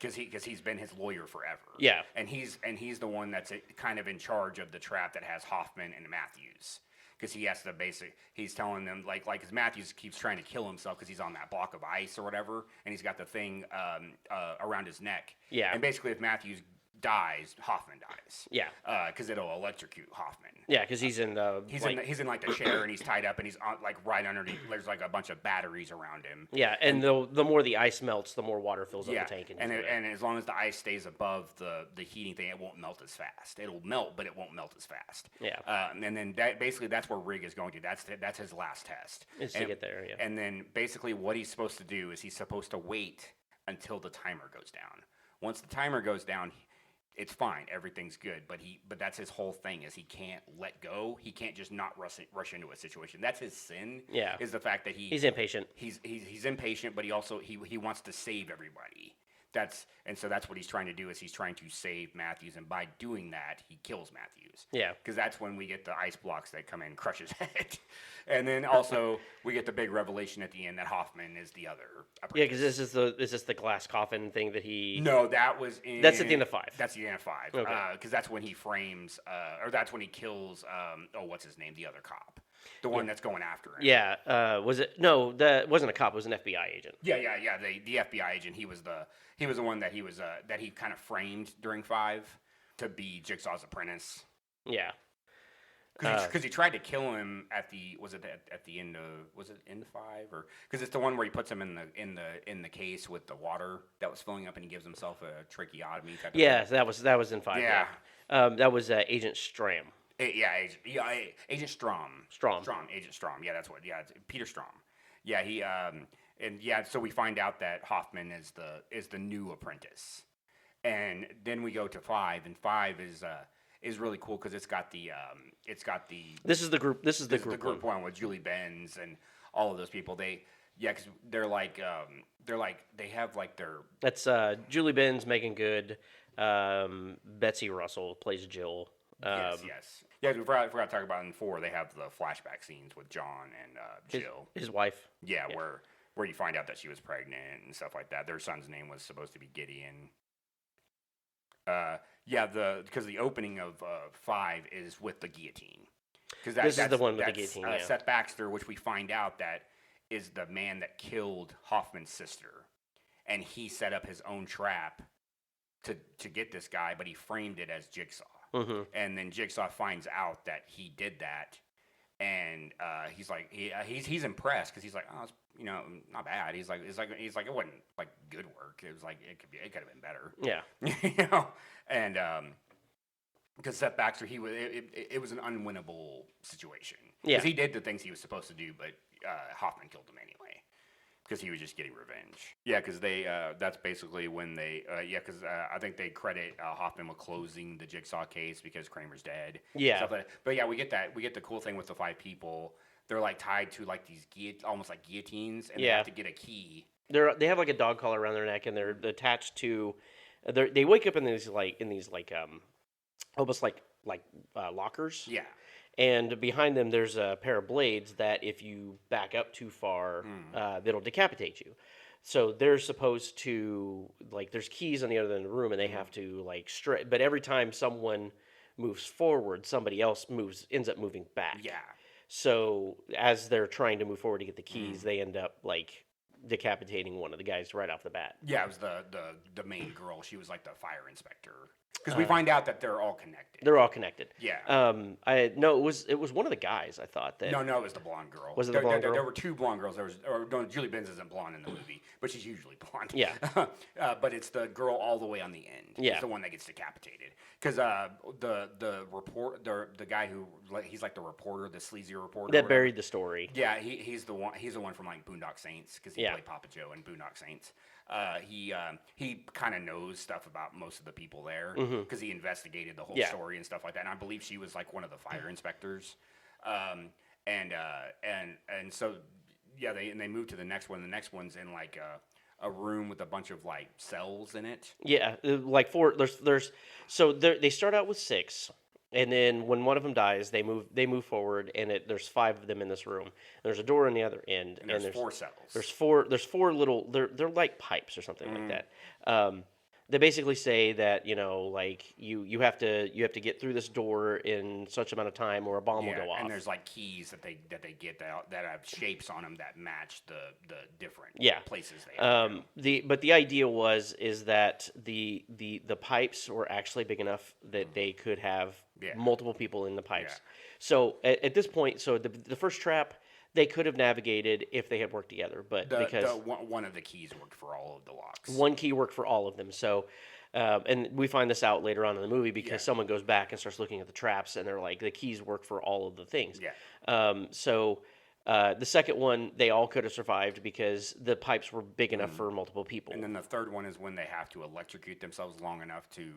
Because he's been his lawyer forever. Yeah. And he's the one that's kind of in charge of the trap that has Hoffman and Matthews. Because he has to he's telling them, like, because Matthews keeps trying to kill himself because he's on that block of ice or whatever, and he's got the thing around his neck. Yeah. And basically, if Matthews dies, Hoffman dies. Yeah. Because it'll electrocute Hoffman. Yeah, because he's in the he's in like the chair and he's tied up and he's on, like right underneath. There's like a bunch of batteries around him. Yeah, and the more the ice melts, the more water fills up the tank. And as long as the ice stays above the heating thing, it won't melt as fast. It'll melt, but it won't melt as fast. Yeah. And then that's where Rig is going to. That's his last test. Is to get there. Yeah. And then basically what he's supposed to do is he's supposed to wait until the timer goes down. Once the timer goes down, it's fine, everything's good. But that's his whole thing is he can't let go. He can't just not rush into a situation. That's his sin. Yeah. Is the fact that he's impatient. He's impatient, but he also he wants to save everybody. So that's what he's trying to do is he's trying to save Matthews, and by doing that, he kills Matthews. Yeah. Because that's when we get the ice blocks that come in and crush his head. And then also we get the big revelation at the end that Hoffman is the other apprentice. Yeah, because this is the glass coffin thing that he... No, that was in... That's at the end of 5. That's the end of 5. Okay. Because that's when he frames, or that's when he kills, what's his name? The other cop. The one that's going after him. Yeah. Was it... No, that wasn't a cop. It was an FBI agent. Yeah. The FBI agent, he was the one that that he kind of framed during 5 to be Jigsaw's apprentice. Yeah. Because he tried to kill him at the end of 5 or because it's the one where he puts him in the case with the water that was filling up and he gives himself a tracheotomy type of thing. that was in 5. Yeah. That was Agent Stram. Agent Strom. Agent Strom. Yeah, that's what. Yeah, it's Peter Strom. Yeah, he so we find out that Hoffman is the new apprentice, and then we go to 5, and 5 is really cool because it's got the This is the group. This is the group one with Julie Benz and all of those people. Because they have like their. That's Julie Benz, Megan Good, Betsy Russell plays Jill. Yes. Yeah, we forgot to talk about in 4. They have the flashback scenes with John and Jill, his wife. Yeah, where you find out that she was pregnant and stuff like that. Their son's name was supposed to be Gideon. Because the opening of 5 is with the guillotine. This is the one with the guillotine. Seth Baxter, which we find out that is the man that killed Hoffman's sister, and he set up his own trap to get this guy, but he framed it as Jigsaw. Mm-hmm. And then Jigsaw finds out that he did that, and he's like he's impressed because he's like, oh, it's, not bad. He's like it wasn't like good work. It was like it could have been better. Yeah. And because Seth Baxter, it was an unwinnable situation. Yeah. Because he did the things he was supposed to do, but Hoffman killed him anyway. Because he was just getting revenge. Yeah, because that's basically when they, because I think they credit Hoffman with closing the Jigsaw case because Kramer's dead. Yeah. Stuff like that. But yeah, we get the cool thing with the 5 people. They're like tied to like these almost like guillotines, and they have to get a key. They have like a dog collar around their neck, and they're attached to, they wake up in these almost like lockers. Yeah. And behind them, there's a pair of blades that if you back up too far, it'll decapitate you. So they're supposed to, there's keys on the other end of the room, and they have to, but every time someone moves forward, somebody else ends up moving back. Yeah. So as they're trying to move forward to get the keys, they end up, decapitating one of the guys right off the bat. Yeah, it was the main girl. She was like the fire inspector. Because we find out that they're all connected. They're all connected. Yeah. It was one of the guys. I thought that. No, it was the blonde girl. Was it the blonde girl? There were 2 blonde girls. Julie Benz isn't blonde in the movie, but she's usually blonde. Yeah. But it's the girl all the way on the end. Yeah. It's the one that gets decapitated. Because the guy who he's like the reporter, the sleazy reporter that buried the story. Yeah, he's the one. He's the one from like Boondock Saints because he played Papa Joe in Boondock Saints. He kind of knows stuff about most of the people there because he investigated the whole story and stuff like that. And I believe she was like one of the fire inspectors. And so they move to the next one. The next one's in like a room with a bunch of like cells in it. Yeah, like 4. They start out with 6. And then when one of them dies, they move forward, and there's 5 of them in this room. There's a door on the other end, and there's 4 cells. There's 4 little. They're like pipes or something like that. They basically say that like you have to get through this door in such amount of time, or a bomb will go off. And there's like keys that they get that have shapes on them that match the different places they have. The idea is that the pipes were actually big enough that they could have multiple people in the pipes. Yeah. So at this point, the first trap, they could have navigated if they had worked together, but because one of the keys worked for all of the locks. One key worked for all of them. So, and we find this out later on in the movie because someone goes back and starts looking at the traps, and they're like, the keys work for all of the things. Yeah. The second one, they all could have survived because the pipes were big enough for multiple people. And then the third one is when they have to electrocute themselves long enough to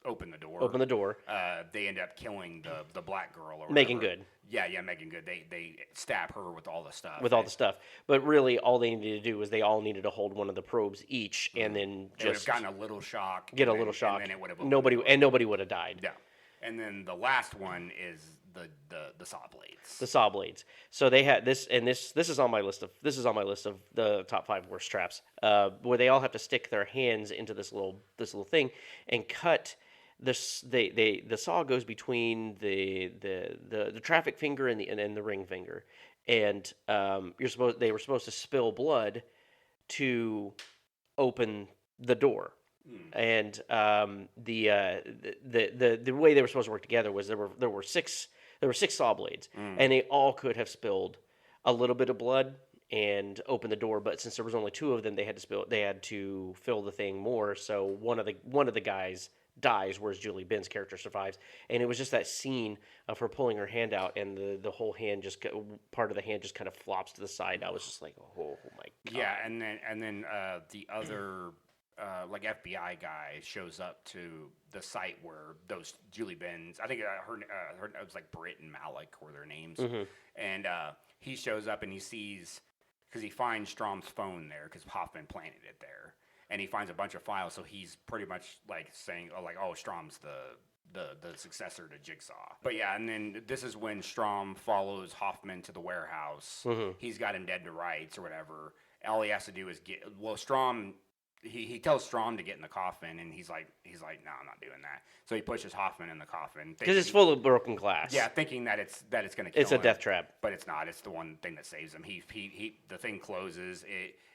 open the door. Open the door. They end up killing the black girl. Or Megan Good. Yeah, Megan Good. They stab her with all the stuff. All the stuff. But really, all they needed to do was they all needed to hold one of the probes each, and then they would have gotten a little shock. Get a little shock. And then it would have nobody would have died. Yeah. And then the last one is the saw blades. The saw blades. So they had this, and this is on my list of the top 5 worst traps. Where they all have to stick their hands into this little thing and cut. The saw goes between the traffic finger and the ring finger, and they were supposed to spill blood to open the door. And the way they were supposed to work together was there were six saw blades, and they all could have spilled a little bit of blood and open the door. But since there was only 2 of them, they had to fill the thing more. So one of the guys dies, whereas Julie Ben's character survives. And it was just that scene of her pulling her hand out, and the whole hand part of the hand just kind of flops to the side. I was just like, oh my god. Yeah, and then the other. Like FBI guy shows up to the site where those Julie Benz, I think her it was like Britt and Malik were their names, and he shows up and he sees, because he finds Strom's phone there because Hoffman planted it there, and he finds a bunch of files, so he's pretty much like saying, Strom's the successor to Jigsaw. But yeah, and then this is when Strom follows Hoffman to the warehouse. He's got him dead to rights or whatever. All he has to do is Strom. He tells Strom to get in the coffin, and he's like, no, I'm not doing that. So he pushes Hoffman in the coffin because it's full of broken glass. Yeah, thinking that it's going to kill him. It's a death trap, but it's not. It's the one thing that saves him. The thing closes.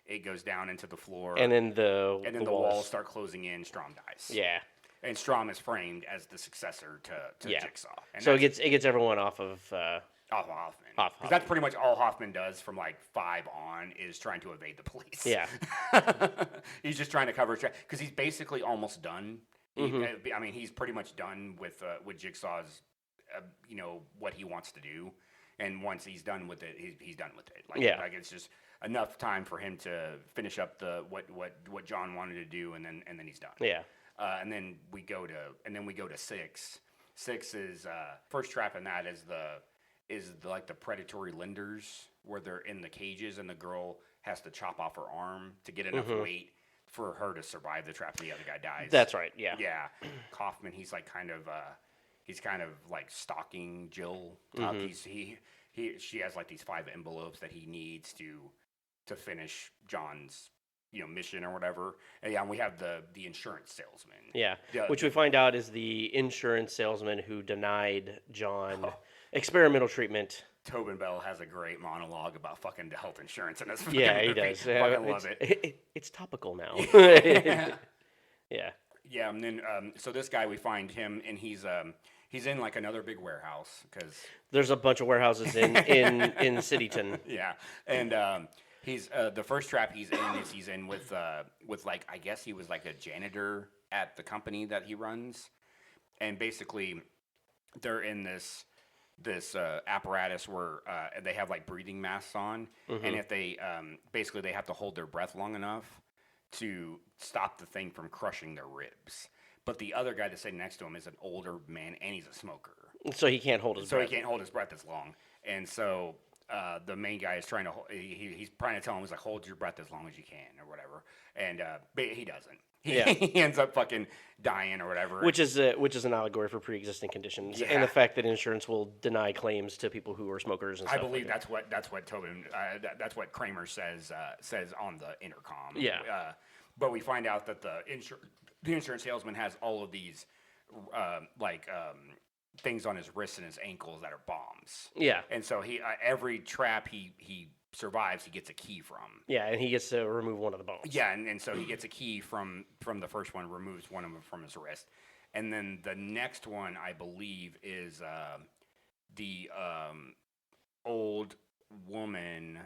It goes down into the floor, and then the walls start closing in. Strom dies. Yeah, and Strom is framed as the successor to Jigsaw. And so it gets everyone off of. Off Hoffman. Because that's pretty much all Hoffman does from like 5 on is trying to evade the police. Yeah. He's just trying to cover his tracks because he's basically almost done. He's pretty much done with Jigsaw's, what he wants to do. And once he's done with it, he's done with it. Like it's just enough time for him to finish up what John wanted to do, and then he's done. Yeah. And then we go to 6. 6 is first trap in that is the predatory lenders where they're in the cages and the girl has to chop off her arm to get enough weight for her to survive the trap and the other guy dies. That's right, yeah. Yeah. Kaufman, he's kind of like stalking Jill. She has like these 5 envelopes that he needs to finish John's mission or whatever. And we have the insurance salesman. Yeah, which we find out is the insurance salesman who denied John experimental treatment. Tobin Bell has a great monologue about fucking the health insurance in this movie. Yeah, he does. Fucking love it. It's topical now. Yeah. Yeah, and then so this guy, we find him, and he's in like another big warehouse because there's a bunch of warehouses in Cityton. Yeah, and he's the first trap he's in with like, I guess he was like a janitor at the company that he runs, and basically they're in this apparatus where they have like breathing masks on, and if they basically they have to hold their breath long enough to stop the thing from crushing their ribs. But the other guy that's sitting next to him is an older man, and he's a smoker, so he can't hold his breath. He can't hold his breath as long, and so the main guy is trying to he's trying to tell him, he's like, hold your breath as long as you can or whatever, and but he doesn't. He ends up fucking dying or whatever. Which is an allegory for pre-existing conditions and the fact that insurance will deny claims to people who are smokers and stuff. I believe that's what Tobin that's what Kramer says on the intercom. Yeah. But we find out that the insurance salesman has all of these things on his wrists and his ankles that are bombs. Yeah. And so he every trap he survives, he gets a key from. Yeah, and he gets to remove one of the bombs. Yeah, and so he gets a key from the first one, removes one of them from his wrist. And then the next one, I believe, is the old woman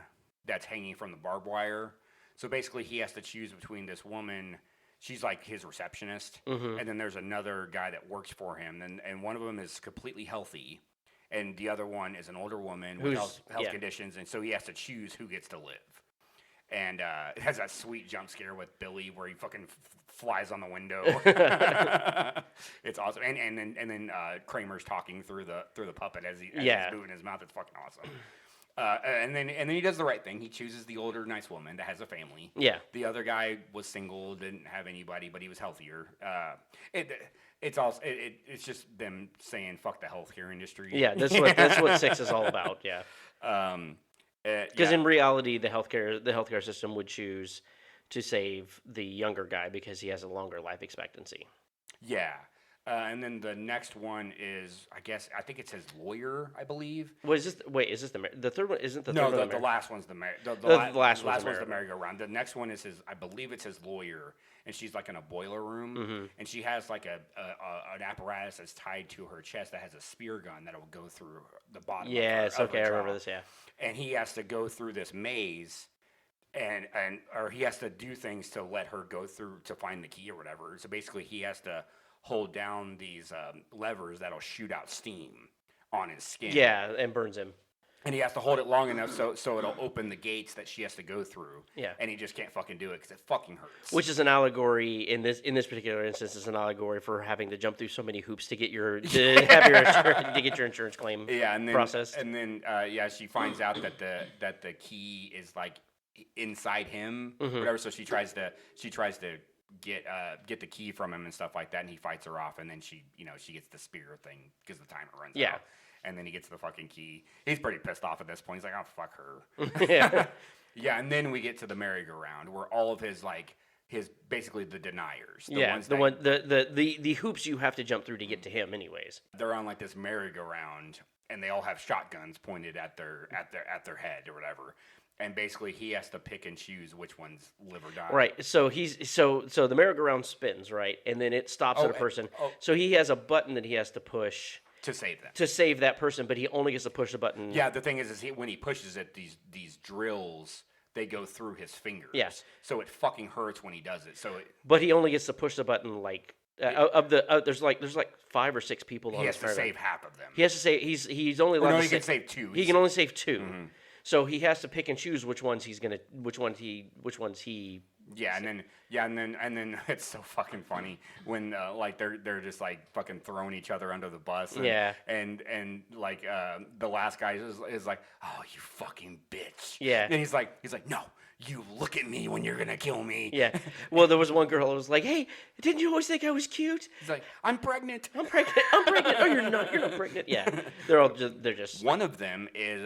that's hanging from the barbed wire. So basically, he has to choose between this woman. She's like his receptionist, and then there's another guy that works for him, and one of them is completely healthy, and the other one is an older woman with health conditions, and so he has to choose who gets to live. And it has that sweet jump scare with Billy where he fucking flies on the window. It's awesome, and then Kramer's talking through the puppet as he's moving his mouth. It's fucking awesome. And then he does the right thing. He chooses the older, nice woman that has a family. Yeah. The other guy was single, didn't have anybody, but he was healthier. It's just them saying fuck the healthcare industry. Yeah, that's what 6 is all about. Yeah. Because in reality, the healthcare system would choose to save the younger guy because he has a longer life expectancy. Yeah. And then the next one is, I think it says lawyer, I believe. Is this the third one? Isn't the third one? No, the last one's the last one's the merry-go-round. The next one is I believe it says lawyer, and she's like in a boiler room, and she has like an apparatus that's tied to her chest that has a spear gun that will go through the bottom. Yes, okay, I remember this. Yeah, and he has to go through this maze. Or he has to do things to let her go through to find the key or whatever. So basically, he has to hold down these levers that'll shoot out steam on his skin. Yeah, and burns him. And he has to hold it long enough so it'll open the gates that she has to go through. Yeah. And he just can't fucking do it because it fucking hurts. Which is an allegory in this particular instance. Is an allegory for having to jump through so many hoops to get your insurance claim processed. And then she finds out that the key is like inside him, whatever. So she tries to get the key from him and stuff like that, and he fights her off, and then she gets the spear thing because the timer runs out. And then he gets the fucking key. He's pretty pissed off at this point. He's like, oh, fuck her. Yeah. And then we get to the merry-go-round where all of his basically the deniers. The hoops you have to jump through to get to him anyways. They're on like this merry-go-round, and they all have shotguns pointed at their head or whatever. And basically, he has to pick and choose which ones live or die. Right. So so the merry-go-round spins, right, and then it stops at a person. So he has a button that he has to push to save them. To save that person, but he only gets to push the button. Yeah. The thing is when he pushes it, these drills they go through his fingers. Yes. So it fucking hurts when he does it. But he only gets to push the button like. There's like 5 or 6 people on this. He has to save half of them. He has to save. He's only allowed to he can save 2. He can only save 2. Mm-hmm. So he has to pick and choose which ones he. Yeah, and then it's so fucking funny when they're just like fucking throwing each other under the bus. And, and the last guy is like, oh, you fucking bitch. Yeah. And he's like, no, you look at me when you're gonna kill me. Yeah. Well, there was one girl who was like, hey, didn't you always think I was cute? He's like, I'm pregnant. I'm pregnant. Oh, you're not pregnant. Yeah. They're just. One of them is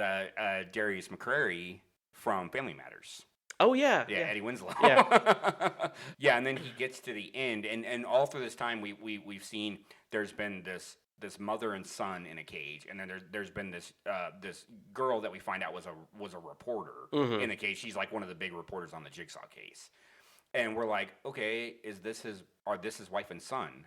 Darius McCrary from Family Matters. Oh, yeah. Yeah, Eddie Winslow. Yeah. Yeah, and then he gets to the end, and all through this time, we've seen there's been this mother and son in a cage, and then there's been this girl that we find out was a reporter in the cage. She's like one of the big reporters on the Jigsaw case. And we're like, okay, this his wife and son?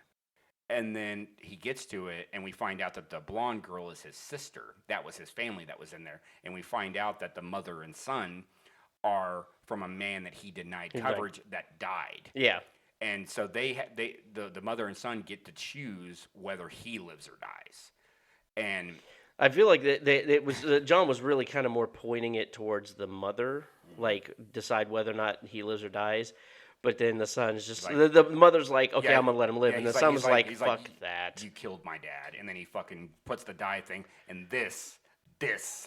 And then he gets to it, and we find out that the blonde girl is his sister. That was his family that was in there. And we find out that the mother and son are from a man that he denied coverage that died. Yeah. And so the mother and son get to choose whether he lives or dies. And I feel like John was really kind of more pointing it towards the mother, like decide whether or not he lives or dies. But then the son's just like, the mother's like, okay, I'm gonna let him live, and the son's like, fuck that. You killed my dad, and then he fucking puts the die thing, and this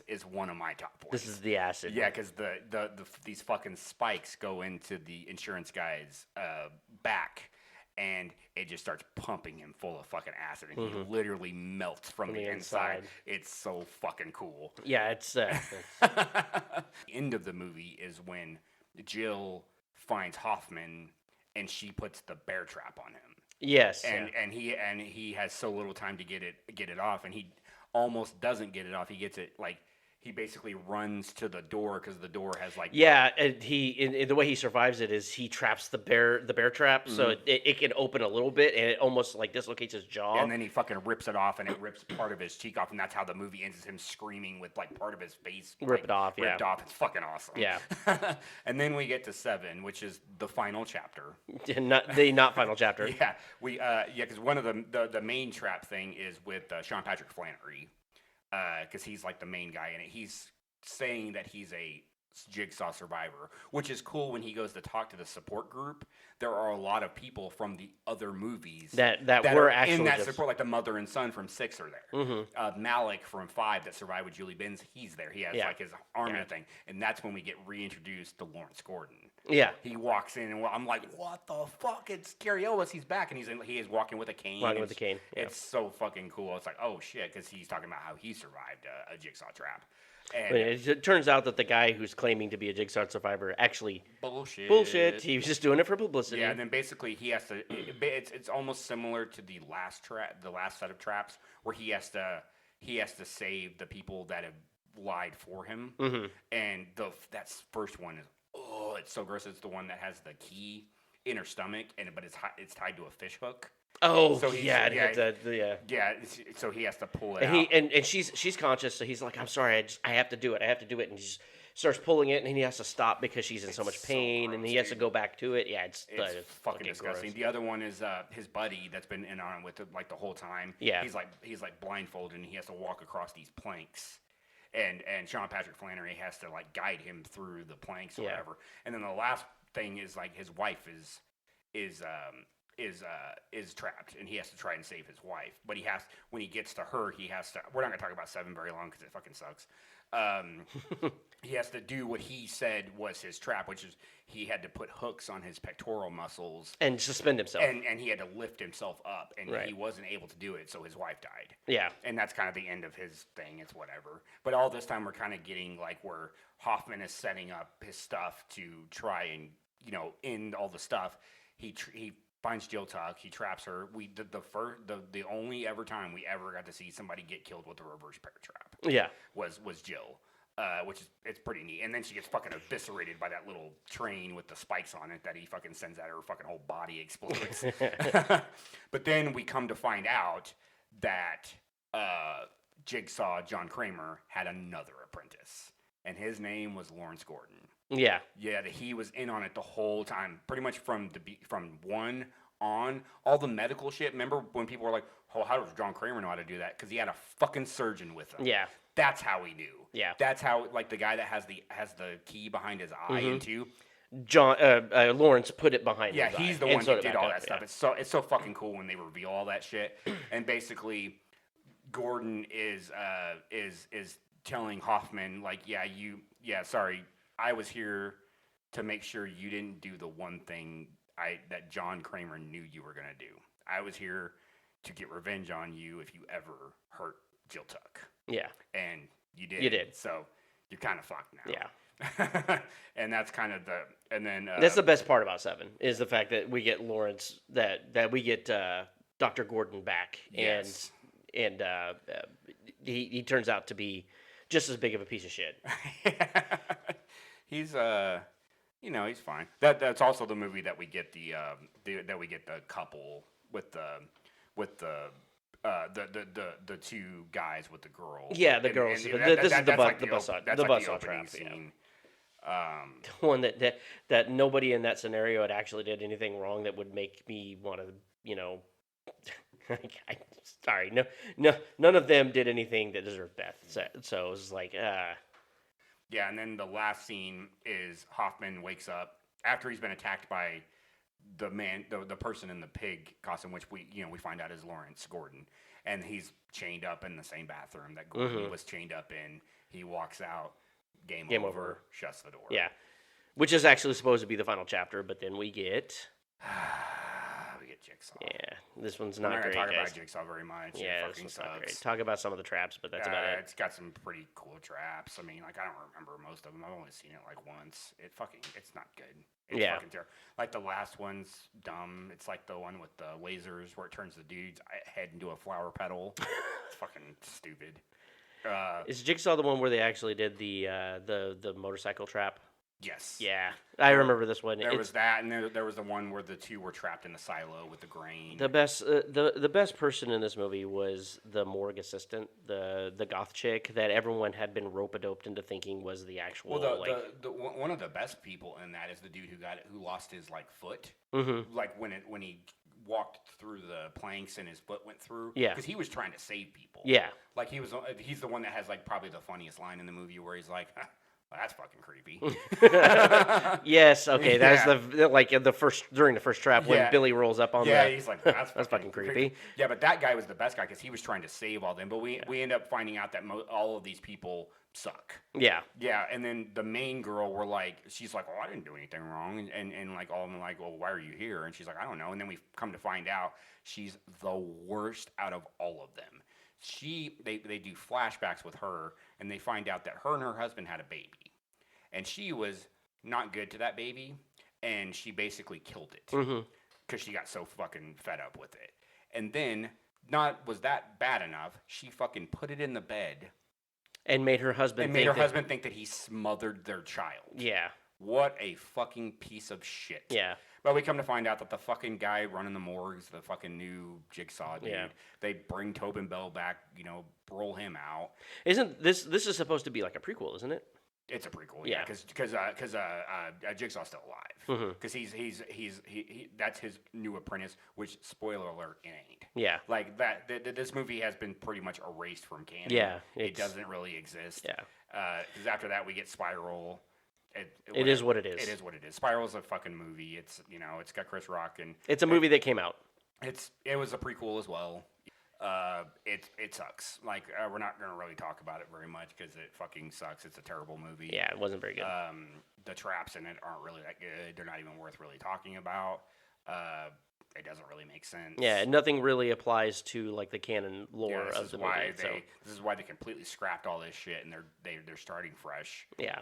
is one of my top points. This is the acid. Yeah, because these fucking spikes go into the insurance guy's back, and it just starts pumping him full of fucking acid, and he literally melts from the inside. It's so fucking cool. Yeah, it's. The end of the movie is when Jill finds Hoffman and she puts the bear trap on him. Yes, and he has so little time to get it off, and he almost doesn't get it off. He gets it like he basically runs to the door because the door has like and the way he survives it is he traps the bear trap, so it can open a little bit and it almost like dislocates his jaw, and then he fucking rips it off and it rips part of his cheek off, and that's how the movie ends, is him screaming with like part of his face ripped off. It's fucking awesome. Yeah. And then we get to 7, which is the final chapter. not final chapter. Yeah, because one of the main trap thing is with Sean Patrick Flannery. Because he's like the main guy in it. He's saying that he's a Jigsaw survivor, which is cool. When he goes to talk to the support group, there are a lot of people from the other movies that were are actually in that support, like the mother and son from 6 are there. Mm-hmm. Malik from 5 that survived with Julie Benz, he's there. He has like his arm and thing, and that's when we get reintroduced to Lawrence Gordon. Yeah, he walks in, and I'm like, "What the fuck? It's Gary Ellis. He's back, and he is walking with a cane. Yeah. It's so fucking cool. It's like, oh shit, because he's talking about how he survived a jigsaw trap. And it turns out that the guy who's claiming to be a Jigsaw survivor actually bullshit. He was just doing it for publicity. Yeah, and then basically he has to. It's almost similar to the last set of traps, where he has to save the people that have lied for him. Mm-hmm. And that first one is it's so gross. It's the one that has the key in her stomach, but it's tied to a fish hook. Oh, so So he has to pull it and out. And she's conscious, so he's like, "I'm sorry, I have to do it. And he just starts pulling it, and he has to stop because she's in so much pain, and he has to go back to it. Yeah, it's fucking disgusting. Gross. The other one is his buddy that's been in on with like the whole time. Yeah, he's like blindfolded, and he has to walk across these planks. And Sean Patrick Flannery has to like guide him through the planks or whatever. And then the last thing is like his wife is trapped, and he has to try and save his wife. But when he gets to her, we're not gonna talk about 7 very long because it fucking sucks. He has to do what he said was his trap, which is he had to put hooks on his pectoral muscles and suspend himself, and he had to lift himself up, and he wasn't able to do it, so his wife died. Yeah, and that's kind of the end of his thing. It's whatever. But all this time we're kind of getting like where Hoffman is setting up his stuff to try and end all the stuff. He finds Jill Tuck. He traps her. The only ever time we ever got to see somebody get killed with a reverse bear trap. Yeah, was Jill. It's pretty neat. And then she gets fucking eviscerated by that little train with the spikes on it that he fucking sends at her. Fucking whole body explodes. But then we come to find out that Jigsaw John Kramer had another apprentice, and his name was Lawrence Gordon. Yeah, that he was in on it the whole time, pretty much from 1 on. All the medical shit. Remember when people were like, "Oh, how does John Kramer know how to do that?" Because he had a fucking surgeon with him. Yeah, that's how he knew. Yeah, that's how like the guy that has the key behind his eye into. Lawrence put it behind. Yeah, his he's eye the one that did all that stuff. It's so fucking cool when they reveal all that shit. And basically, Gordon is telling Hoffman like, sorry, I was here to make sure you didn't do the one thing that John Kramer knew you were gonna do. I was here to get revenge on you if you ever hurt Jill Tuck. Yeah, and you did. You did. So you're kind of fucked now. Yeah. And that's kind of that's the best part about 7 is the fact that we get Lawrence that we get Dr. Gordon back. Yes. and he turns out to be just as big of a piece of shit. He's he's fine. That's also the movie that we get the couple with the 2 guys with the girl. Yeah, the girls. This is the bus trap scene. The one that nobody in that scenario had actually did anything wrong that would make me want to, sorry, no, none of them did anything that deserved death. So it was like, Yeah, and then the last scene is Hoffman wakes up after he's been attacked by the person in the pig costume, which we find out is Lawrence Gordon, and he's chained up in the same bathroom that Gordon was chained up in. He walks out, game over, shuts the door. Yeah, which is actually supposed to be the final chapter, but then we get get Jigsaw. Yeah, this one's I'm not not great, gonna talk guys. about Jigsaw very much. Yeah, it this fucking one's not great. sucks. Talk about some of the traps, but that's about it. It's got some pretty cool traps. I mean, like I don't remember most of them. I've only seen it like once. It's not good. It's fucking terrible. Like the last one's dumb. It's like the one with the lasers where it turns the dude's head into a flower petal. It's fucking stupid. Is Jigsaw the one where they actually did the motorcycle trap? Yes. Yeah, I remember this one. There was that, and there was the one where the two were trapped in the silo with the grain. The best, the best person in this movie was the morgue assistant, the goth chick that everyone had been rope-a-doped into thinking was the actual. Well, one of the best people in that is the dude who lost his like foot, like when he walked through the planks and his foot went through. Yeah, because he was trying to save people. Yeah, like he's the one that has like probably the funniest line in the movie where he's like. Well, that's fucking creepy. Yes, okay, that's during the first trap when Billy rolls up on he's like, that's fucking creepy. Yeah, but that guy was the best guy because he was trying to save all them. But we end up finding out that all of these people suck. Yeah, and then the main girl, she's like, well, I didn't do anything wrong, and like all of them are like, well, why are you here? And she's like, I don't know. And then we come to find out she's the worst out of all of them. They do flashbacks with her, and they find out that her and her husband had a baby, and she was not good to that baby, and she basically killed it because she got so fucking fed up with it. And then, was that bad enough? She fucking put it in the bed and made her husband think that he smothered their child. Yeah. What a fucking piece of shit. Yeah. But we come to find out that the fucking guy running the morgues, the fucking new Jigsaw dude, they bring Tobin Bell back, roll him out. Isn't this is supposed to be like a prequel, isn't it? It's a prequel, yeah, because Jigsaw's still alive, because he's that's his new apprentice. Which, spoiler alert, it ain't. Yeah, like that. This movie has been pretty much erased from canon. Yeah, it doesn't really exist. Yeah, because after that we get Spiral. It is what it is. It is what it is. Spiral's a fucking movie. It's it's got Chris Rock and it's a movie that came out. It was a prequel as well. It sucks. Like we're not gonna really talk about it very much because it fucking sucks. It's a terrible movie. Yeah, it wasn't very good. The traps in it aren't really that good. They're not even worth really talking about. It doesn't really make sense. Yeah, nothing really applies to like the canon lore of the movie. This is why they completely scrapped all this shit and they're starting fresh. Yeah,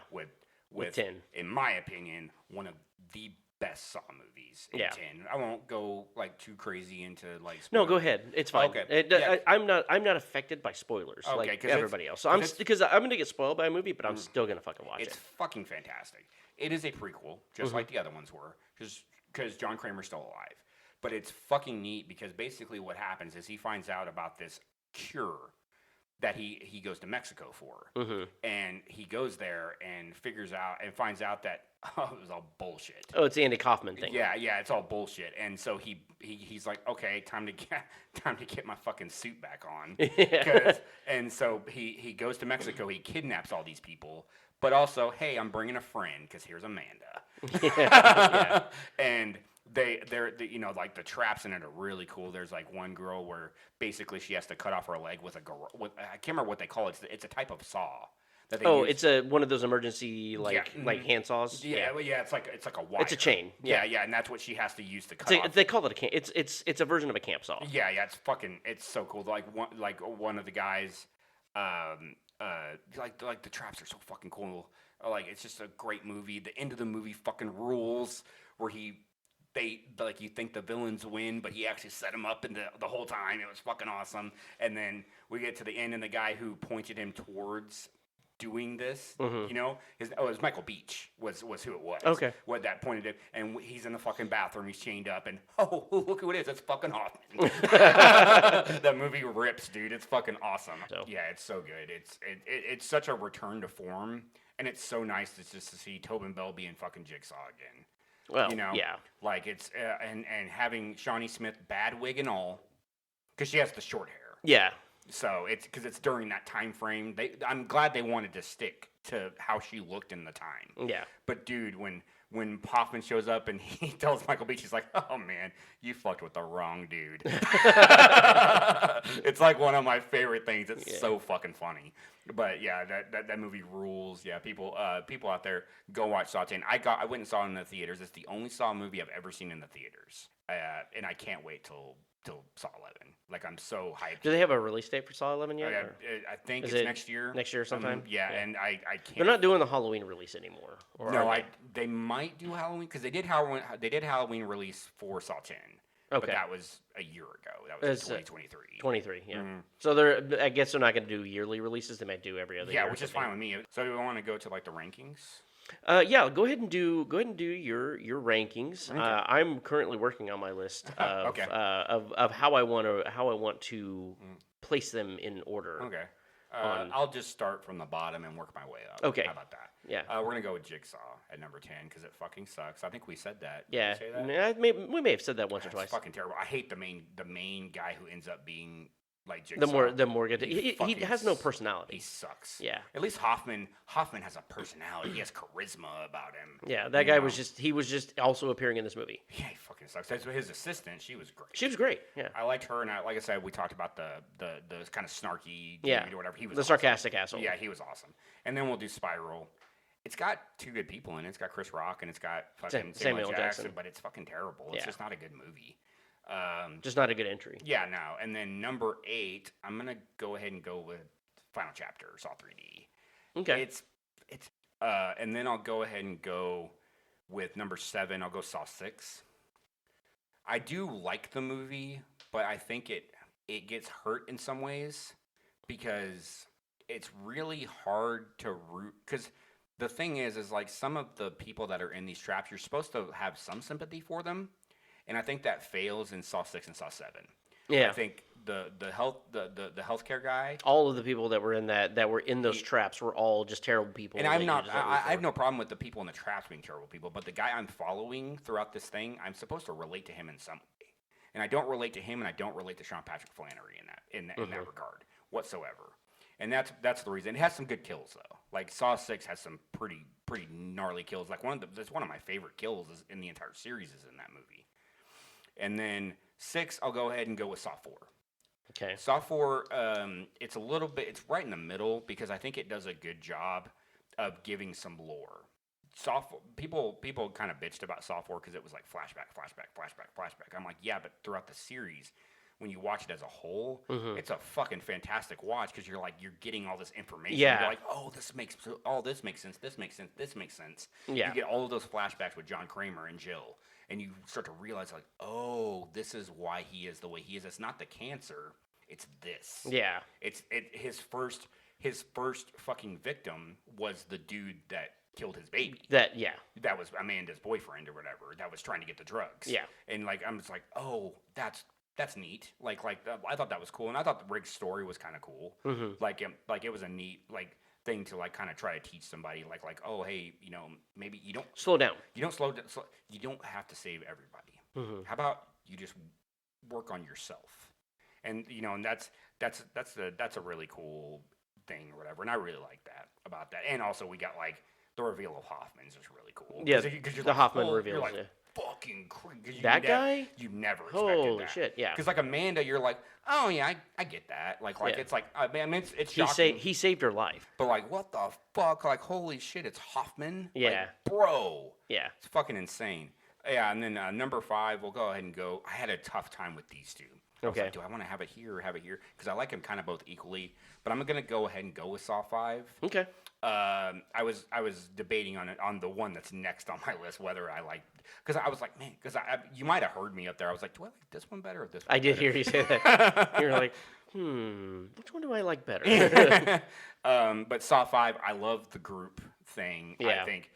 with 10. In my opinion, one of the best Saw movies in 10. I won't go like too crazy into like spoilers. No, go ahead. It's fine. Okay. I'm not affected by spoilers like everybody else. So because I'm going to get spoiled by a movie, but I'm still going to fucking watch it. It's fucking fantastic. It is a prequel, just like the other ones were, because John Kramer's still alive. But it's fucking neat because basically what happens is he finds out about this cure that he goes to Mexico for. And he goes there and finds out that it was all bullshit. Oh, it's the Andy Kaufman thing. Yeah, it's all bullshit. And so he's like, okay, time to get my fucking suit back on. And so he goes to Mexico. He kidnaps all these people, but also, hey, I'm bringing a friend because here's Amanda. And they're like the traps in it are really cool. There's like one girl where basically she has to cut off her leg with I can't remember what they call it. It's a type of saw. It's one of those emergency like hand saws. Yeah, well, it's like a wire. It's a chain. Yeah, and that's what she has to use to cut off. They call it a camp. It's a version of a camp saw. Yeah, it's so cool. Like one of the guys, like the traps are so fucking cool. Like it's just a great movie. The end of the movie fucking rules. Where you think the villains win, but he actually set him up the whole time. It was fucking awesome. And then we get to the end, and the guy who pointed him towards doing this, it was Michael Beach was who it was. Okay. What that pointed him, and he's in the fucking bathroom. He's chained up, and look who it is. It's fucking Hoffman. That movie rips, dude. It's fucking awesome. Yeah, it's so good. It's such a return to form, and it's so nice to see Tobin Bell being fucking Jigsaw again. Well, yeah. Like it's and having Shawnee Smith bad wig and all, because she has the short hair. Yeah. So it's because it's during that time frame. I'm glad they wanted to stick to how she looked in the time. Yeah. But dude, when when Hoffman shows up and he tells Michael Beach, he's like, "Oh man, you fucked with the wrong dude." It's like one of my favorite things. It's so fucking funny. But yeah, that movie rules. Yeah, people out there, go watch Saw 10. I went and saw it in the theaters. It's the only Saw movie I've ever seen in the theaters, and I can't wait till Saw 11. Like, I'm so hyped. Do they have a release date for Saw 11 yet? I think it's next year. Next year sometime? Yeah, and I can't. They're not doing the Halloween release anymore. They might do Halloween, because they did Halloween release for Saw 10. Okay. But that was a year ago. That was 2023. 23, yeah. So I guess they're not going to do yearly releases. They might do every other year. Yeah, which is fine with me. So do we want to go to like the rankings? Yeah, go ahead and do your rankings. I'm currently working on my list of of how I want to place them in order. Okay. I'll just start from the bottom and work my way up. Okay. How about that? Yeah. We're gonna go with Jigsaw at number 10 because it fucking sucks. I think we said that. Yeah. Did we say that? We may have said that once or twice. It's fucking terrible. I hate the main guy who ends up being like Jigsaw. The more good. He has no personality. He sucks. Yeah. At least Hoffman has a personality. He has charisma about him. Yeah, that guy was just also appearing in this movie. Yeah, he fucking sucks. That's his assistant. She was great. She was great. Yeah. I liked her, and like I said, we talked about the kind of snarky dude or whatever. He was the sarcastic asshole. Yeah, he was awesome. And then we'll do Spiral. It's got two good people in it. It's got Chris Rock and it's got fucking Samuel Jackson, but it's fucking terrible. It's just not a good movie. Just not a good entry. Yeah, no. And then number 8, I'm going to go ahead and go with Final Chapter, Saw 3D. Okay. It's and then I'll go ahead and go with number 7. I'll go Saw 6. I do like the movie, but I think it gets hurt in some ways because it's really hard to root, because the thing is like some of the people that are in these traps, you're supposed to have some sympathy for them. And I think that fails in Saw 6 and Saw 7. Yeah. I think the healthcare guy, all of the people that were in those traps were all just terrible people. And I have no problem with the people in the traps being terrible people, but the guy I'm following throughout this thing, I'm supposed to relate to him in some way. And I don't relate to him, and I don't relate to Sean Patrick Flannery in that regard whatsoever. And that's the reason. It has some good kills though. Like Saw 6 has some pretty gnarly kills. Like that's one of my favorite kills in the entire series is in that movie. And then 6, I'll go ahead and go with Saw 4. Okay. Saw 4, it's right in the middle because I think it does a good job of giving some lore. Saw 4, people kind of bitched about Saw 4 because it was like flashback. I'm like, yeah, but throughout the series, when you watch it as a whole, it's a fucking fantastic watch because you're getting all this information. Yeah. You're like, oh, this makes sense. This makes sense. Yeah. You get all of those flashbacks with John Kramer and Jill. And you start to realize, like, oh, this is why he is the way he is. It's not the cancer. It's this. Yeah. His first fucking victim was the dude that killed his baby. That was Amanda's boyfriend or whatever. That was trying to get the drugs. Yeah. And like I'm just like, oh, that's neat. Like I thought that was cool, and I thought Rick's story was kind of cool. Mm-hmm. Like it was a neat thing to kind of try to teach somebody like oh hey, maybe you don't slow down. You don't slow down. You don't have to save everybody. Mm-hmm. How about you just work on yourself? And and that's a really cool thing or whatever. And I really like that about that. And also we got the reveal of Hoffman's is really cool. Yeah, because the Hoffman reveal. You're fucking crazy. That guy? You never expected Holy that. shit, yeah. Because Amanda, you're like, oh yeah, I get that. It's like, I mean, it's shocking. He saved her life. But what the fuck? Holy shit, it's Hoffman. Yeah, bro. Yeah, it's fucking insane. Yeah, and then number 5, we'll go ahead and go. I had a tough time with these two. Okay. Do I want to have it here or have it here? Because I like them kind of both equally. But I'm gonna go ahead and go with Saw 5. Okay. I was debating on the one that's next on my list whether I like, because I was like, man, because you might have heard me up there. I was like, do I like this one better or this one? I did hear you say that. You were like, which one do I like better? But Saw 5, I love the group thing. Yeah. I think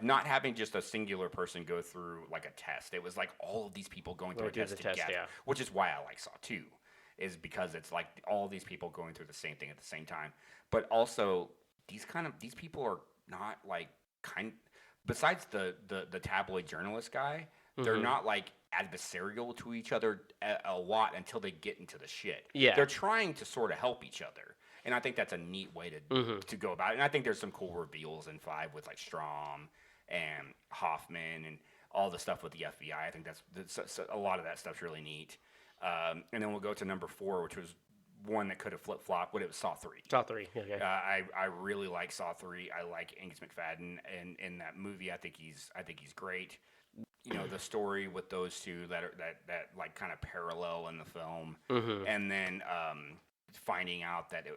not having just a singular person go through a test. It was all of these people going through a test together, yeah. Which is why I like Saw 2, is because it's all these people going through the same thing at the same time. But also these people are not besides the tabloid journalist guy, they're not adversarial to each other a lot until they get into the shit. Yeah. They're trying to sort of help each other. And I think that's a neat way to go about it. And I think there's some cool reveals in 5 with Strom and Hoffman and all the stuff with the FBI. I think that's a lot of that stuff's really neat. And then we'll go to number 4, which was one that could have flip-flopped, but it was Saw 3. Saw 3, okay. I really like Saw 3. I like Angus McFadden, and in that movie, I think he's great. You know, the story with those two that like kind of parallel in the film, and then finding out that it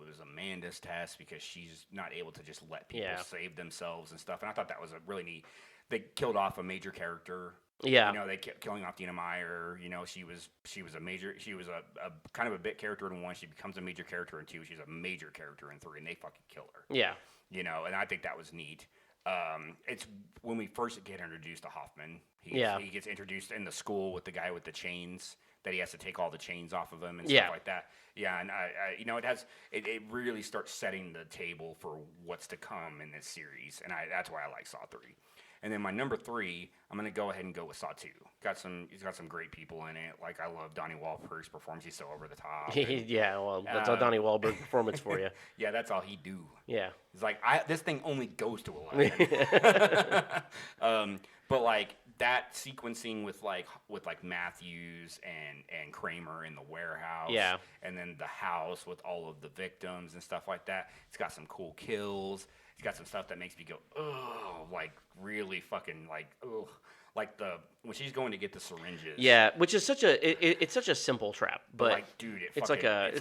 was Amanda's test because she's not able to just let people save themselves and stuff. And I thought that was a really neat. They killed off a major character. Yeah, they kept killing off Dina Meyer. She was a kind of a bit character in 1. She becomes a major character in 2. She's a major character in 3, and they fucking kill her. Yeah, and I think that was neat. It's when we first get introduced to Hoffman. He gets introduced in the school with the guy with the chains that he has to take all the chains off of him and stuff like that. Yeah, and it really starts setting the table for what's to come in this series, and that's why I like Saw 3. And then my number 3, I'm gonna go ahead and go with Saw 2. He's got some great people in it. Like I love Donnie Wahlberg's performance. He's so over the top. Yeah, well, that's a Donnie Wahlberg performance for you. Yeah, that's all he do. Yeah, it's like this thing only goes to 11. But like that sequencing with Matthews and Kramer in the warehouse, and then the house with all of the victims and stuff like that. It's got some cool kills. It's got some stuff that makes me go, ugh, like really fucking like, ugh. Like when she's going to get the syringes. Yeah, which is it's such a simple trap, but like, dude, it's like how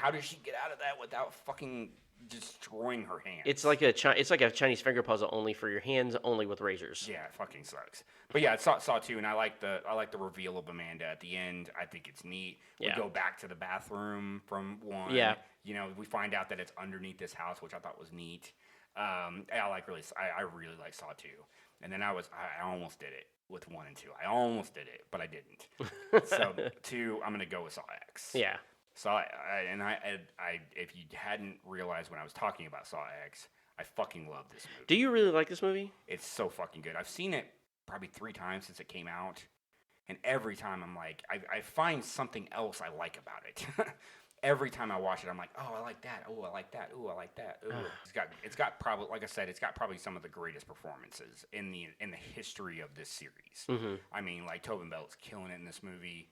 does she get out of that without fucking destroying her hands? It's like a Chinese finger puzzle, only for your hands, only with razors. Yeah, it fucking sucks. But yeah, Saw 2, and I like the reveal of Amanda at the end. I think it's neat. Yeah. We go back to the bathroom from 1. Yeah. We find out that it's underneath this house, which I thought was neat. I really like Saw 2. And then I almost did it with 1 and 2. I almost did it, but I didn't. So 2, I'm gonna go with Saw X. Yeah. If you hadn't realized when I was talking about Saw X, I fucking love this movie. Do you really like this movie? It's so fucking good. I've seen it probably 3 times since it came out, and every time I'm like, I find something else I like about it. Every time I watch it, I'm like, oh, I like that. Oh, I like that. Oh, I like that. Ooh. It's got probably, like I said, it's got probably some of the greatest performances in the history of this series. Mm-hmm. I mean, like Tobin Belt's killing it in this movie.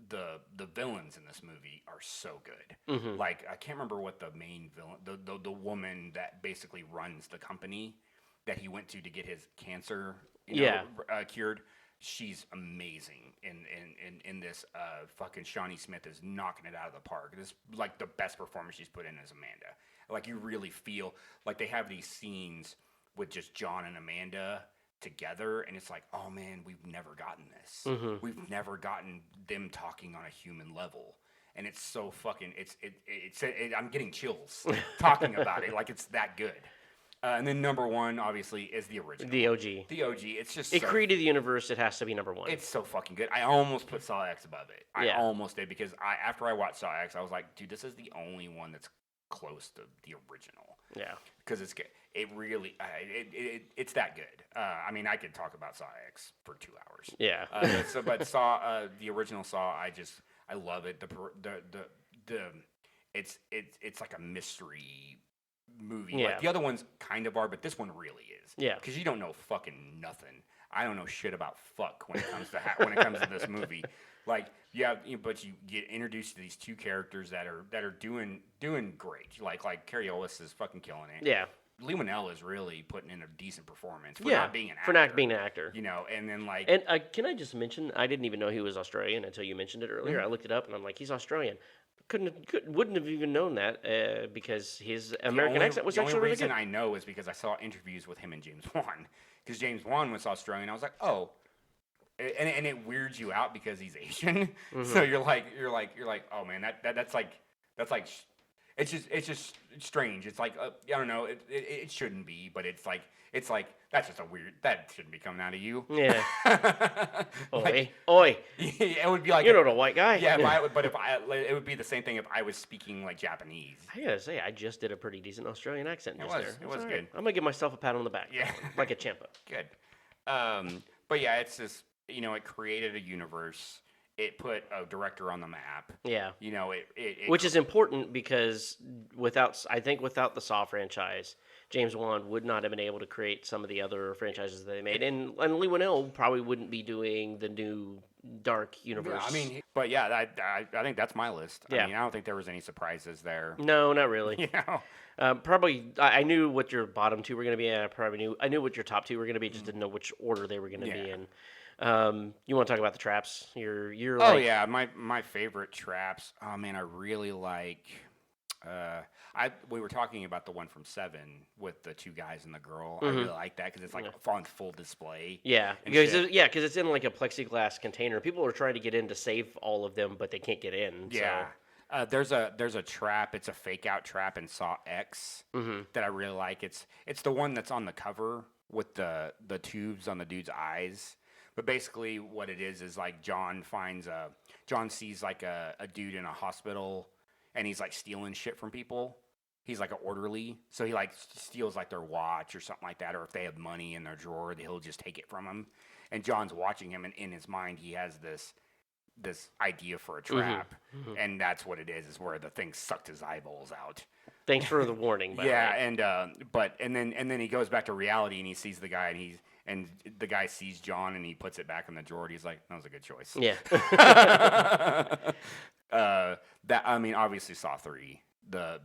The villains in this movie are so good. Mm-hmm. Like I can't remember what the main villain, the woman that basically runs the company that he went to get his cancer, cured. She's amazing in this. Fucking Shawnee Smith is knocking it out of the park. This is like the best performance she's put in as Amanda. Like you really feel like they have these scenes with just John and Amanda together, and it's like, oh man, we've never gotten this. Mm-hmm. We've never gotten them talking on a human level, and it's so fucking. I'm getting chills talking about it. Like it's that good. And then number 1, obviously, is the original. The OG. The OG. It's just it created the universe. It has to be number 1. It's so fucking good. I almost put Saw X above it. I almost did because after I watched Saw X, I was like, dude, this is the only one that's close to the original. Yeah. Because it's that good. I mean, I could talk about Saw X for 2 hours. Yeah. But Saw, the original Saw, I love it. It's like a mystery movie. Yeah. Like the other ones kind of are, but this one really is. Yeah. Because you don't know fucking nothing. I don't know shit about fuck when it comes to this movie. Like but you get introduced to these 2 characters that are doing great. Like Carrie Ellis is fucking killing it. Yeah. Lee Winnell is really putting in a decent performance for not being an actor. For not being an actor. And then like... And can I just mention, I didn't even know he was Australian until you mentioned it earlier. Mm-hmm. I looked it up, and I'm like, he's Australian. Wouldn't have even known that because his American accent was actually really good. The only reason I know is because I saw interviews with him and James Wan. Because James Wan was Australian. I was like, oh... And it weirds you out because he's Asian. Mm-hmm. So you're like, oh man, that's like, it's just strange. It's like, I don't know, it shouldn't be, but it's like that's just that shouldn't be coming out of you. Yeah. Like, oi. It would be like you're not a white guy. Yeah, it would be the same thing if I was speaking like Japanese. I gotta say, I just did a pretty decent Australian accent. It was good. I'm gonna give myself a pat on the back. Yeah, like a champa. Good. But yeah, it's just. It created a universe. It put a director on the map. Yeah. Which is important because without the Saw franchise, James Wan would not have been able to create some of the other franchises that they made, and Lee Winnell probably wouldn't be doing the new Dark universe. Yeah, I mean, but yeah, I think that's my list. Yeah. I mean, I don't think there was any surprises there. No, not really. You know? Probably, I knew what your bottom two were going to be, and I knew what your top two were going to be, just didn't know which order they were going to be in. You want to talk about the traps? Oh yeah, my favorite traps. Oh man, I really like. We were talking about the one from Seven with the two guys and the girl. I really like that because it's like on full display. Yeah, because it's in like a plexiglass container. People are trying to get in to save all of them, but they can't get in. Yeah. So. There's a trap. It's a fake out trap in Saw X that I really like. It's the one that's on the cover with the tubes on the dude's eyes. But basically, what it is like John sees like a dude in a hospital, and he's like stealing shit from people. He's like an orderly, so he like steals like their watch or something like that, or if they have money in their drawer, he'll just take it from them. And John's watching him, and in his mind, he has this idea for a trap, and that's what it is where the thing sucked his eyeballs out. Thanks for the warning. By the way. And then he goes back to reality, and he sees the guy, and the guy sees John, and he puts it back in the drawer. And he's like, "That was a good choice." Yeah. That I mean, obviously Saw 3, the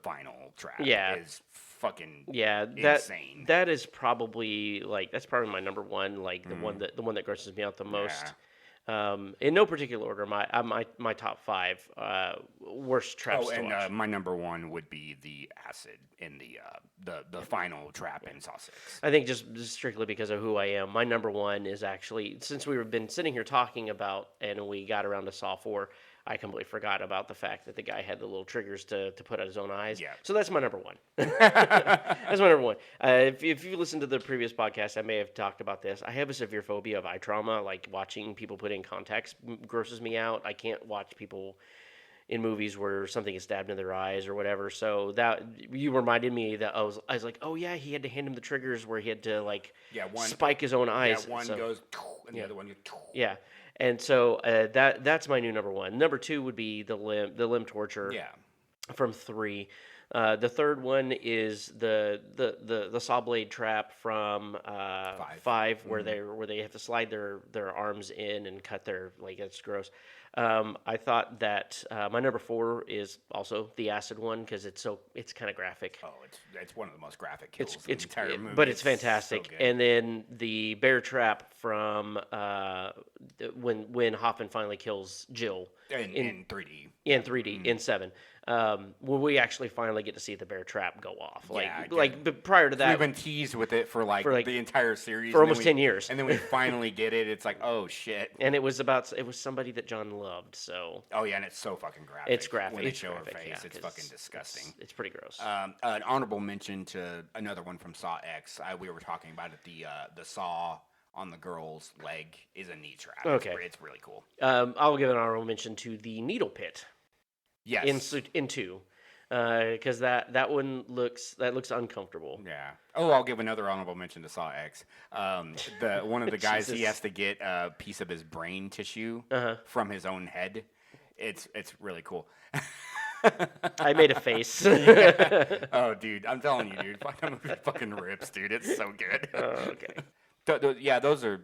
final trap is fucking insane. That is probably that's probably my number one, like the one that grosses me out the most. Yeah. In no particular order, my top 5 worst traps to watch. My number 1 would be the acid in the final trap in Saw 6. I think just strictly because of who I am, my number 1 is actually, since we've been sitting here talking about, and we got around to Saw 4, I completely forgot about the fact that the guy had the little triggers to put out his own eyes. Yeah. So that's my number 1. That's my number 1. If you listen to the previous podcast, I may have talked about this. I have a severe phobia of eye trauma. Like watching people put in contacts grosses me out. I can't watch people in movies where something is stabbed in their eyes or whatever. So that you reminded me that I was like, oh yeah, he had to hand him the triggers where he had to spike his own eyes. Yeah, one goes and the other one goes. Yeah. And so that's my new number 1. Number 2 would be the limb torture. Yeah. From 3. The third one is the saw blade trap from 5 where they have to slide their arms in and cut their it's gross. I thought that my number 4 is also the acid one because it's kind of graphic. Oh, it's one of the most graphic kills in the entire movie. But it's fantastic. So and then the bear trap from when Hoffman finally kills Jill in 3D. In 3D in 7. When we actually finally get to see the bear trap go off, but prior to that, we've been teased with it for the entire series for almost 10 years, and then we finally get it. It's like, oh shit! And it was somebody that John loved. So and it's so fucking graphic. It's graphic. When they show her face, it's fucking disgusting. It's pretty gross. An honorable mention to another one from Saw X. We were talking about it. The saw on the girl's leg is a knee trap. Okay, it's really cool. I'll give an honorable mention to the needle pit. Yes. In 2, because that one looks uncomfortable. Yeah. Oh, I'll give another honorable mention to Saw X. One of the guys he has to get a piece of his brain tissue from his own head. It's really cool. I made a face. Oh, dude, I'm telling you, dude, that movie fucking rips, dude. It's so good. Oh, okay.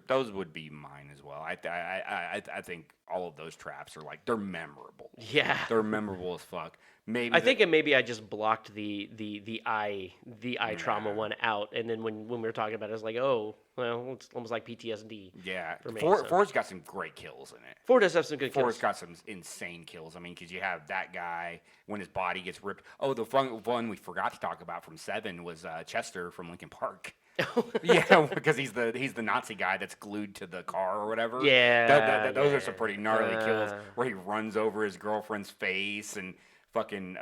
Those would be mine as well. I think all of those traps are they're memorable. Yeah, they're memorable as fuck. Maybe I just blocked the eye trauma one out, and then when we were talking about it, I was like, oh, well, it's almost like PTSD. Yeah, for me, Four's got some great kills in it. 4 does have some good kills. 4's got some insane kills. I mean, because you have that guy when his body gets ripped. Oh, the one we forgot to talk about from 7 was Chester from Linkin Park. Yeah, because he's the Nazi guy that's glued to the car or whatever. Yeah, those are some pretty gnarly kills where he runs over his girlfriend's face and fucking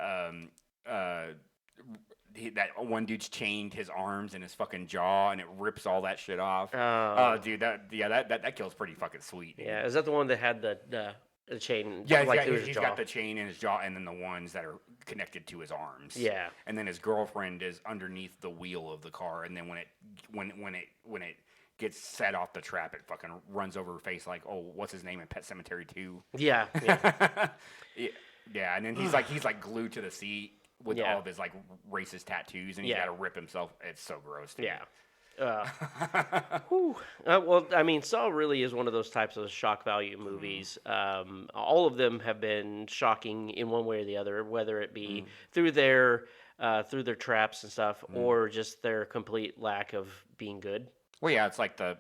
that one dude's chained his arms and his fucking jaw and it rips all that shit off. Oh, dude, that kill's pretty fucking sweet. Dude. Yeah, is that the one that had the chain? Yeah, he's got the chain in his jaw, and then the ones that are connected to his arms. Yeah, and then his girlfriend is underneath the wheel of the car, and then when it gets set off the trap, it fucking runs over her face like, oh, what's his name in Pet Sematary 2? Yeah. Yeah, and then he's like glued to the seat with all of his like racist tattoos, and he's got to rip himself. It's so gross. Yeah. Well, I mean, Saw really is one of those types of shock value movies. All of them have been shocking in one way or the other, whether it be through their traps and stuff, or just their complete lack of being good. Well, yeah, it's like the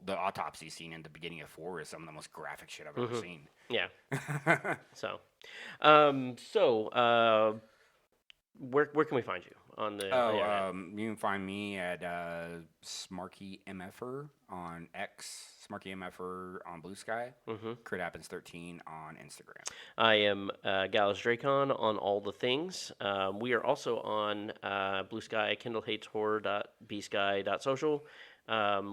autopsy scene in the beginning of 4 is some of the most graphic shit I've ever seen. Yeah. Where can we find you on the? You can find me at Smarky MFer on X, Smarky MFer on Blue Sky, Crit Happens 13 on Instagram. I am Gallus Dracon on all the things. We are also on Blue Sky, KindleHatesHorror.bsky.social.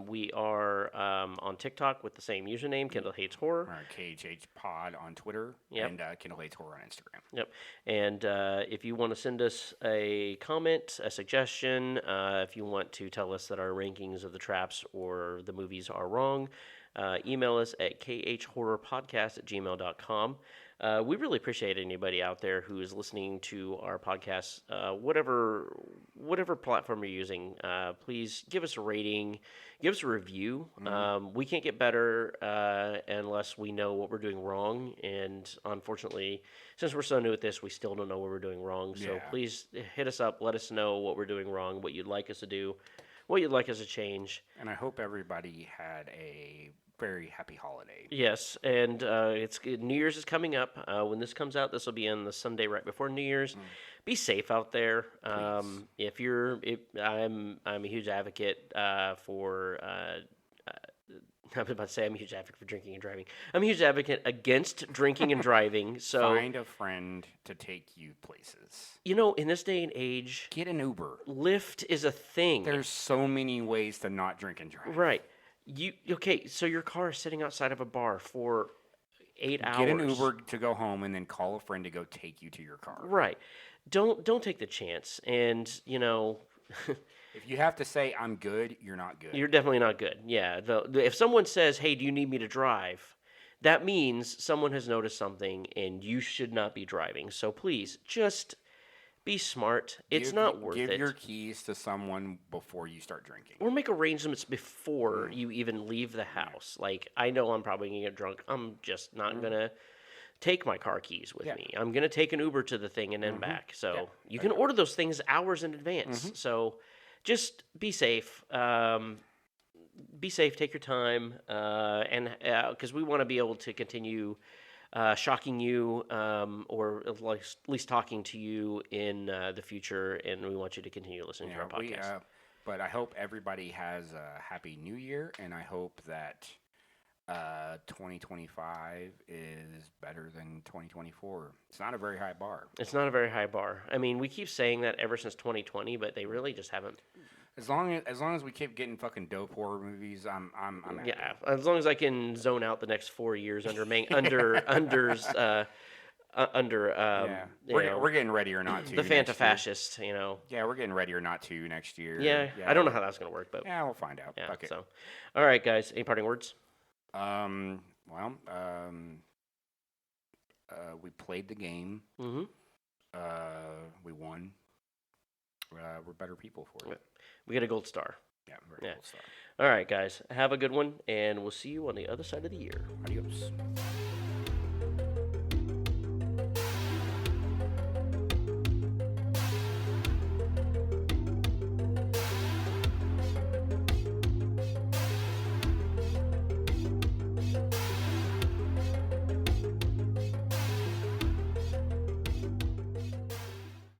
We are on TikTok with the same username, Kindle Hates Horror. KHH Pod on Twitter, and Kindle Hates Horror on Instagram. Yep. And if you want to send us a comment, a suggestion, if you want to tell us that our rankings of the traps or the movies are wrong, email us at khhorrorpodcast@gmail.com. We really appreciate anybody out there who is listening to our podcast, whatever platform you're using. Please give us a rating, give us a review. We can't get better unless we know what we're doing wrong. And unfortunately, since we're so new at this, we still don't know what we're doing wrong. So please hit us up, let us know what we're doing wrong, what you'd like us to do, what you'd like us to change. And I hope everybody had a very happy holiday. Yes, and New Year's is coming up. When this comes out, this will be on the Sunday right before New Year's. Be safe out there. I'm a huge advocate for. I was about to say I'm a huge advocate for drinking and driving. I'm a huge advocate against drinking and driving. So find a friend to take you places. You know, in this day and age, get an Uber. Lyft is a thing. There's so many ways to not drink and drive. Right. So your car is sitting outside of a bar for 8 hours. Get an Uber to go home and then call a friend to go take you to your car. Right. Don't take the chance. And, if you have to say I'm good, you're not good. You're definitely not good. Yeah. If someone says, "Hey, do you need me to drive?" that means someone has noticed something and you should not be driving. So please just be smart. It's not worth it. Give your keys to someone before you start drinking. Or make arrangements before you even leave the house. Like, I know I'm probably going to get drunk. I'm just not going to take my car keys with me. I'm going to take an Uber to the thing and then back. So you can order those things hours in advance. So just be safe. Be safe. Take your time. And because we want to be able to continue shocking you, or at least talking to you in the future, and we want you to continue listening to our podcast. But I hope everybody has a happy New Year, and I hope that 2025 is better than 2024. It's not a very high bar. It's not a very high bar. I mean, we keep saying that ever since 2020, but they really just haven't. As long as we keep getting fucking dope horror movies, I'm happy. Yeah, as long as I can zone out the next 4 years under. We're getting Ready or Not to the Fanta-fascist, Yeah, we're getting Ready or Not to next year. Yeah, I don't know how that's gonna work, but we'll find out. Yeah. So, all right, guys. Any parting words? We played the game. Mm-hmm. We won. We're better people for it. We get a gold star. Yeah, we're a gold star. All right, guys. Have a good one, and we'll see you on the other side of the year. Adios.